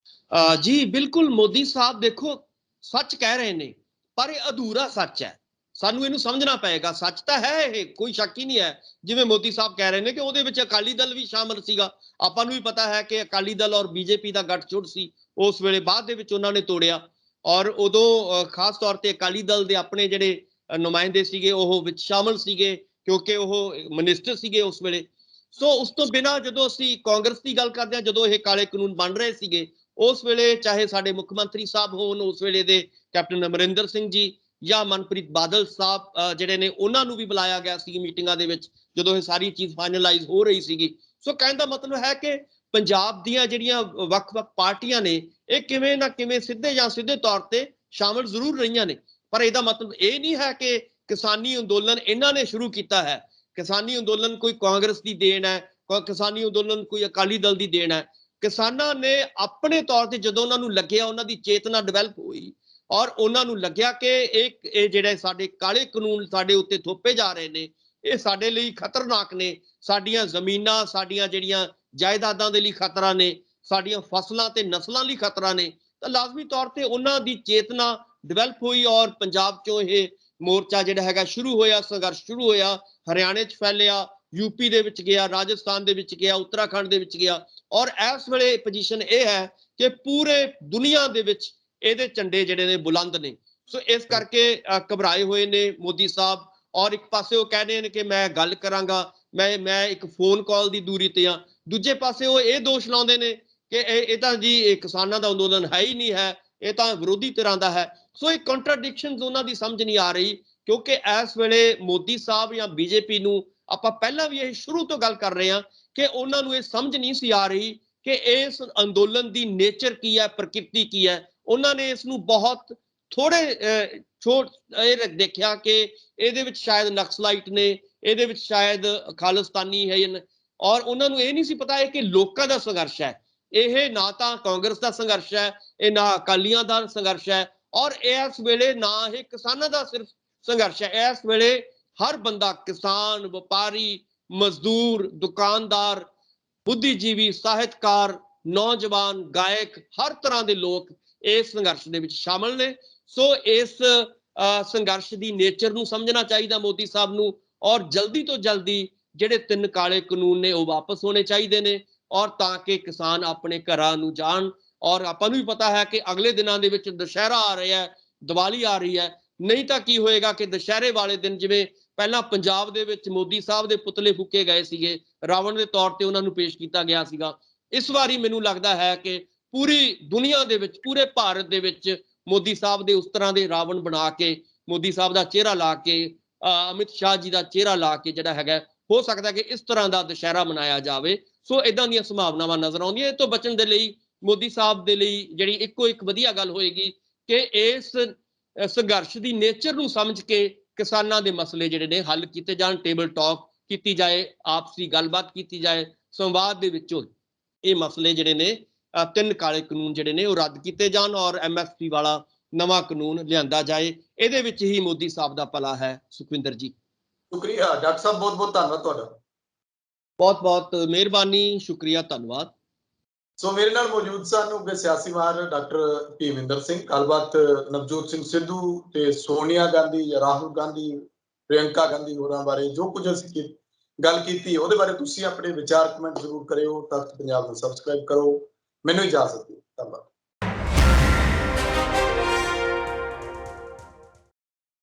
ਜੀ ਬਿਲਕੁਲ, ਮੋਦੀ ਸਾਹਿਬ ਦੇਖੋ ਸੱਚ ਕਹਿ ਰਹੇ ਨੇ, ਪਰ ਇਹ ਅਧੂਰਾ ਸੱਚ ਹੈ, ਸਾਨੂੰ ਇਹਨੂੰ ਸਮਝਣਾ ਪਏਗਾ। ਸੱਚ ਤਾਂ ਹੈ ਇਹ, ਕੋਈ ਸ਼ੱਕ ਹੀ ਨਹੀਂ ਹੈ। ਜਿਵੇਂ ਮੋਦੀ ਸਾਹਿਬ ਕਹਿ ਰਹੇ ਨੇ ਕਿ ਉਹਦੇ ਵਿੱਚ ਅਕਾਲੀ ਦਲ ਵੀ ਸ਼ਾਮਲ ਸੀਗਾ, ਆਪਾਂ ਨੂੰ ਵੀ ਪਤਾ ਹੈ ਕਿ ਅਕਾਲੀ ਦਲ ਔਰ ਬੀਜੇਪੀ ਦਾ ਗੱਠਜੋੜ ਸੀ ਉਸ ਵੇਲੇ, ਬਾਅਦ ਦੇ ਵਿੱਚ ਉਹਨਾਂ ਨੇ ਤੋੜਿਆ, ਔਰ ਉਦੋਂ ਖਾਸ ਤੌਰ ਤੇ ਅਕਾਲੀ ਦਲ ਦੇ ਆਪਣੇ ਜਿਹੜੇ ਨੁਮਾਇੰਦੇ ਸੀਗੇ ਉਹ ਵਿੱਚ ਸ਼ਾਮਲ ਸੀਗੇ, ਕਿਉਂਕਿ ਉਹ ਮਿਨਿਸਟਰ ਸੀਗੇ ਉਸ ਵੇਲੇ। ਸੋ ਉਸ ਤੋਂ ਬਿਨਾਂ ਜਦੋਂ ਅਸੀਂ ਕਾਂਗਰਸ ਦੀ ਗੱਲ ਕਰਦੇ ਹਾਂ, ਜਦੋਂ ਇਹ ਕਾਲੇ ਕਾਨੂੰਨ ਬਣ ਰਹੇ ਸੀਗੇ ਉਸ ਵੇਲੇ, ਚਾਹੇ ਸਾਡੇ ਮੁੱਖ ਮੰਤਰੀ ਸਾਹਿਬ ਹੋਣ ਉਸ ਵੇਲੇ ਦੇ ਕੈਪਟਨ ਅਮਰਿੰਦਰ ਸਿੰਘ ਜੀ ਜਾਂ ਮਨਪ੍ਰੀਤ ਬਾਦਲ ਸਾਹਿਬ ਜਿਹੜੇ ਨੇ, ਉਹਨਾਂ ਨੂੰ ਵੀ ਬੁਲਾਇਆ ਗਿਆ ਸੀ ਮੀਟਿੰਗਾਂ ਦੇ ਵਿੱਚ ਜਦੋਂ ਇਹ ਸਾਰੀ ਚੀਜ਼ ਫਾਈਨਲਾਈਜ਼ ਹੋ ਰਹੀ ਸੀਗੀ। ਸੋ ਕਹਿਣ ਦਾ ਮਤਲਬ ਹੈ ਕਿ ਪੰਜਾਬ ਦੀਆਂ ਜਿਹੜੀਆਂ ਵੱਖ-ਵੱਖ ਪਾਰਟੀਆਂ ਨੇ ਇਹ ਕਿਵੇਂ ਨਾ ਕਿਵੇਂ ਸਿੱਧੇ ਜਾਂ ਸਿੱਧੇ ਤੌਰ ਤੇ ਸ਼ਾਮਲ ਜ਼ਰੂਰ ਰਹੀਆਂ ਨੇ, ਪਰ ਇਹਦਾ ਮਤਲਬ ਇਹ ਨਹੀਂ ਹੈ ਕਿ ਕਿਸਾਨੀ ਅੰਦੋਲਨ ਇਹਨਾਂ ਨੇ ਸ਼ੁਰੂ ਕੀਤਾ ਹੈ। ਕਿਸਾਨੀ ਅੰਦੋਲਨ ਕੋਈ ਕਾਂਗਰਸ ਦੀ ਦੇਣ ਹੈ, ਕਿਸਾਨੀ ਅੰਦੋਲਨ ਕੋਈ ਅਕਾਲੀ ਦਲ ਦੀ ਦੇਣ ਹੈ। ਕਿਸਾਨਾਂ ਨੇ ਆਪਣੇ ਤੌਰ ਤੇ ਜਦੋਂ ਉਹਨਾਂ ਨੂੰ ਲੱਗਿਆ, ਉਹਨਾਂ ਦੀ ਚੇਤਨਾ ਡਿਵੈਲਪ ਹੋਈ ਔਰ ਉਹਨਾਂ ਨੂੰ ਲੱਗਿਆ ਕਿ ਇਹ ਜਿਹੜੇ ਸਾਡੇ ਕਾਲੇ ਕਾਨੂੰਨ ਸਾਡੇ ਉੱਤੇ ਥੋਪੇ ਜਾ ਰਹੇ ਨੇ ਇਹ ਸਾਡੇ ਲਈ ਖਤਰਨਾਕ ਨੇ, ਸਾਡੀਆਂ ਜ਼ਮੀਨਾਂ, ਸਾਡੀਆਂ ਜਿਹੜੀਆਂ ਜਾਇਦਾਦਾਂ ਦੇ ਲਈ ਖਤਰਾ ਨੇ, ਸਾਡੀਆਂ ਫਸਲਾਂ ਤੇ ਨਸਲਾਂ ਲਈ ਖਤਰਾ ਨੇ, ਤਾਂ ਲਾਜ਼ਮੀ ਤੌਰ ਤੇ ਉਹਨਾਂ ਦੀ ਚੇਤਨਾ ਡਿਵੈਲਪ ਹੋਈ ਔਰ ਪੰਜਾਬ ਚੋਂ ਇਹ ਮੋਰਚਾ ਜਿਹੜਾ ਹੈਗਾ ਸ਼ੁਰੂ ਹੋਇਆ, ਸੰਘਰਸ਼ ਸ਼ੁਰੂ ਹੋਇਆ, ਹਰਿਆਣੇ 'ਚ ਫੈਲਿਆ, ਯੂਪੀ ਦੇ ਵਿੱਚ ਗਿਆ, ਰਾਜਸਥਾਨ ਦੇ ਵਿੱਚ ਗਿਆ, ਉੱਤਰਾਖੰਡ ਦੇ ਵਿੱਚ ਗਿਆ, ਔਰ ਇਸ ਵੇਲੇ ਪੋਜੀਸ਼ਨ ਇਹ ਹੈ ਕਿ ਪੂਰੇ ਦੁਨੀਆ ਦੇ ਵਿੱਚ ਇਹਦੇ ਝੰਡੇ ਜਿਹੜੇ ਨੇ ਬੁਲੰਦ ਨੇ। ਸੋ ਇਸ ਕਰਕੇ ਘਬਰਾਏ ਹੋਏ ਨੇ ਮੋਦੀ ਸਾਹਿਬ, ਔਰ ਇੱਕ ਪਾਸੇ ਉਹ ਕਹਿੰਦੇ ਨੇ ਕਿ ਮੈਂ ਗੱਲ ਕਰਾਂਗਾ, ਮੈਂ ਇੱਕ ਫੋਨ ਕਾਲ ਦੀ ਦੂਰੀ ਤੇ ਆ, ਦੂਜੇ ਪਾਸੇ ਉਹ ਇਹ ਦੋਸ਼ ਲਾਉਂਦੇ ਨੇ ਕਿ ਇਹ ਤਾਂ ਜੀ ਇਹ ਕਿਸਾਨਾਂ ਦਾ ਅੰਦੋਲਨ ਹੈ ਹੀ ਨਹੀਂ ਹੈ, ਇਹ ਤਾਂ ਵਿਰੋਧੀ ਧਿਰਾਂ ਦਾ ਹੈ। ਸੋ ਇਹ ਕੰਟਰਾਡਿਕਸ਼ਨਸ ਉਹਨਾਂ ਦੀ ਸਮਝ ਨਹੀਂ ਆ ਰਹੀ, ਕਿਉਂਕਿ ਇਸ ਵੇਲੇ ਮੋਦੀ ਸਾਹਿਬ ਜਾਂ ਬੀਜੇਪੀ ਨੂੰ, ਆਪਾਂ ਪਹਿਲਾਂ ਵੀ ਇਹ ਸ਼ੁਰੂ ਤੋਂ ਗੱਲ ਕਰ ਰਹੇ ਹਾਂ ਕਿ ਉਹਨਾਂ ਨੂੰ ਇਹ ਸਮਝ ਨਹੀਂ ਸੀ ਆ ਰਹੀ ਕਿ ਇਸ ਅੰਦੋਲਨ ਦੀ ਨੇਚਰ ਕੀ ਹੈ, ਪ੍ਰਕਿਰਤੀ ਕੀ ਹੈ। ਉਹਨਾਂ ਨੇ ਇਸ ਨੂੰ ਬਹੁਤ ਥੋੜੇ ਛੋਟ ਇਹ ਦੇਖਿਆ ਕਿ ਇਹਦੇ ਵਿੱਚ ਸ਼ਾਇਦ ਨਕਸਲਾਈਟ ਨੇ, ਇਹਦੇ ਵਿੱਚ ਸ਼ਾਇਦ ਖਾਲਿਸਤਾਨੀ ਹੈ, ਔਰ ਉਹਨਾਂ ਨੂੰ ਇਹ ਨਹੀਂ ਸੀ ਪਤਾ ਕਿ ਲੋਕਾਂ ਦਾ ਸੰਘਰਸ਼ ਹੈ। ਇਹ ਨਾ ਤਾਂ ਕਾਂਗਰਸ ਦਾ ਸੰਘਰਸ਼ ਹੈ, ਇਹ ਨਾ ਅਕਾਲੀਆਂ ਦਾ ਸੰਘਰਸ਼ ਹੈ, ਔਰ ਇਸ ਵੇਲੇ ਨਾ ਇਹ ਕਿਸਾਨਾਂ ਦਾ ਸਿਰਫ ਸੰਘਰਸ਼ ਹੈ। ਇਸ ਵੇਲੇ ਹਰ ਬੰਦਾ, ਕਿਸਾਨ, ਵਪਾਰੀ, ਮਜ਼ਦੂਰ, ਦੁਕਾਨਦਾਰ, ਬੁੱਧੀਜੀਵੀ, ਸਾਹਿਤਕਾਰ, ਨੌਜਵਾਨ, ਗਾਇਕ, ਹਰ ਤਰ੍ਹਾਂ ਦੇ ਲੋਕ ਇਸ ਸੰਘਰਸ਼ ਦੇ ਵਿੱਚ ਸ਼ਾਮਲ ਨੇ। ਸੋ ਇਸ ਸੰਘਰਸ਼ ਦੀ ਨੇਚਰ ਨੂੰ ਸਮਝਣਾ ਚਾਹੀਦਾ ਮੋਦੀ ਸਾਹਿਬ ਨੂੰ, ਔਰ ਜਲਦੀ ਤੋਂ ਜਲਦੀ ਜਿਹੜੇ 3 ਕਾਲੇ ਕਾਨੂੰਨ ਨੇ ਉਹ ਵਾਪਸ ਹੋਣੇ ਚਾਹੀਦੇ ਨੇ, ਔਰ ਤਾਂ ਕਿ ਕਿਸਾਨ ਆਪਣੇ ਘਰਾਂ ਨੂੰ ਜਾਣ। ਔਰ ਆਪਾਂ ਨੂੰ ਵੀ ਪਤਾ ਹੈ ਕਿ ਅਗਲੇ ਦਿਨਾਂ ਦੇ ਵਿੱਚ ਦੁਸ਼ਹਿਰਾ ਆ ਰਿਹਾ ਹੈ, ਦੀਵਾਲੀ ਆ ਰਹੀ ਹੈ, ਨਹੀਂ ਤਾਂ ਕੀ ਹੋਏਗਾ ਕਿ ਦੁਸ਼ਹਿਰੇ ਵਾਲੇ ਦਿਨ, ਜਿਵੇਂ ਪਹਿਲਾਂ ਪੰਜਾਬ ਦੇ ਵਿੱਚ ਮੋਦੀ ਸਾਹਿਬ ਦੇ ਪੁਤਲੇ ਫੂਕੇ ਗਏ ਸੀਗੇ, ਰਾਵਣ ਦੇ ਤੌਰ ਤੇ ਉਹਨਾਂ ਨੂੰ ਪੇਸ਼ ਕੀਤਾ ਗਿਆ ਸੀਗਾ, ਇਸ ਵਾਰੀ ਮੈਨੂੰ ਲੱਗਦਾ ਹੈ ਕਿ ਪੂਰੀ ਦੁਨੀਆ ਦੇ ਵਿੱਚ, ਪੂਰੇ ਭਾਰਤ ਦੇ ਵਿੱਚ ਮੋਦੀ ਸਾਹਿਬ ਦੇ ਉਸ ਤਰ੍ਹਾਂ ਦੇ ਰਾਵਣ ਬਣਾ ਕੇ, ਮੋਦੀ ਸਾਹਿਬ ਦਾ ਚਿਹਰਾ ਲਾ ਕੇ, ਅਮਿਤ ਸ਼ਾਹ ਜੀ ਦਾ ਚਿਹਰਾ ਲਾ ਕੇ ਜਿਹੜਾ ਹੈਗਾ, ਹੋ ਸਕਦਾ ਕਿ ਇਸ ਤਰ੍ਹਾਂ ਦਾ ਦੁਸ਼ਹਿਰਾ ਮਨਾਇਆ ਜਾਵੇ। ਸੋ ਇਦਾਂ ਦੀਆਂ ਸੰਭਾਵਨਾਵਾਂ ਨਜ਼ਰ ਆਉਂਦੀਆਂ। ਇਹ ਤੋਂ ਬਚਣ ਦੇ ਲਈ ਮੋਦੀ ਸਾਹਿਬ ਦੇ ਲਈ ਜਿਹੜੀ ਇੱਕੋ ਇੱਕ ਵਧੀਆ ਗੱਲ ਹੋਏਗੀ ਕਿ ਇਸ ਸੰਘਰਸ਼ ਦੀ ਨੇਚਰ ਨੂੰ ਸਮਝ ਕੇ ਕਿਸਾਨਾਂ ਦੇ ਮਸਲੇ ਜਿਹੜੇ ਨੇ ਹੱਲ ਕੀਤੇ ਜਾਣ, ਟੇਬਲ ਟਾਕ ਕੀਤੀ ਜਾਏ, ਆਪਸੀ ਗੱਲਬਾਤ ਕੀਤੀ ਜਾਏ, ਸੰਵਾਦ ਦੇ ਵਿੱਚੋਂ ਇਹ ਮਸਲੇ ਜਿਹੜੇ ਨੇ 3 ਕਾਲੇ ਕਾਨੂੰਨ ਜਿਹੜੇ ਨੇ ਉਹ ਰੱਦ ਕੀਤੇ ਜਾਣ ਔਰ MSP ਵਾਲਾ ਨਵਾਂ ਕਾਨੂੰਨ ਲਿਆਂਦਾ ਜਾਏ। ਇਹਦੇ ਵਿੱਚ ਹੀ ਮੋਦੀ ਸਾਹਿਬ ਦਾ ਭਲਾ ਹੈ। ਸੁਖਵਿੰਦਰ ਜੀ, ਸ਼ੁਕਰੀਆ ਡਾਕਟਰ ਸਾਹਿਬ, ਬਹੁਤ ਬਹੁਤ ਧੰਨਵਾਦ ਤੁਹਾਡਾ। ਬਹੁਤ ਬਹੁਤ ਮਿਹਰਬਾਨੀ, ਸ਼ੁਕਰੀਆ, ਧੰਨਵਾਦ। ਸੋ ਮੇਰੇ ਨਾਲ ਮੌਜੂਦ ਸਨ ਉੱਘੇ ਸਿਆਸੀ ਮਾਹਰ ਡਾਕਟਰ ਭੀਮਿੰਦਰ ਸਿੰਘ। ਗੱਲਬਾਤ ਨਵਜੋਤ ਸਿੰਘ ਸਿੱਧੂ ਤੇ ਸੋਨੀਆ ਗਾਂਧੀ, ਰਾਹੁਲ ਗਾਂਧੀ, ਪ੍ਰਿਯੰਕਾ ਗਾਂਧੀ ਹੋਰਾਂ ਬਾਰੇ ਜੋ ਕੁਝ ਅਸੀਂ ਗੱਲ ਕੀਤੀ ਉਹਦੇ ਬਾਰੇ ਤੁਸੀਂ ਆਪਣੇ ਵਿਚਾਰ ਕਮੈਂਟ ਜ਼ਰੂਰ ਕਰਿਓ। ਤਖਤ ਪੰਜਾਬ ਨੂੰ ਸਬਸਕ੍ਰਾਈਬ ਕਰੋ। ਮੈਨੂੰ ਇਜਾਜ਼ਤ ਦਿਓ। ਧੰਨਵਾਦ।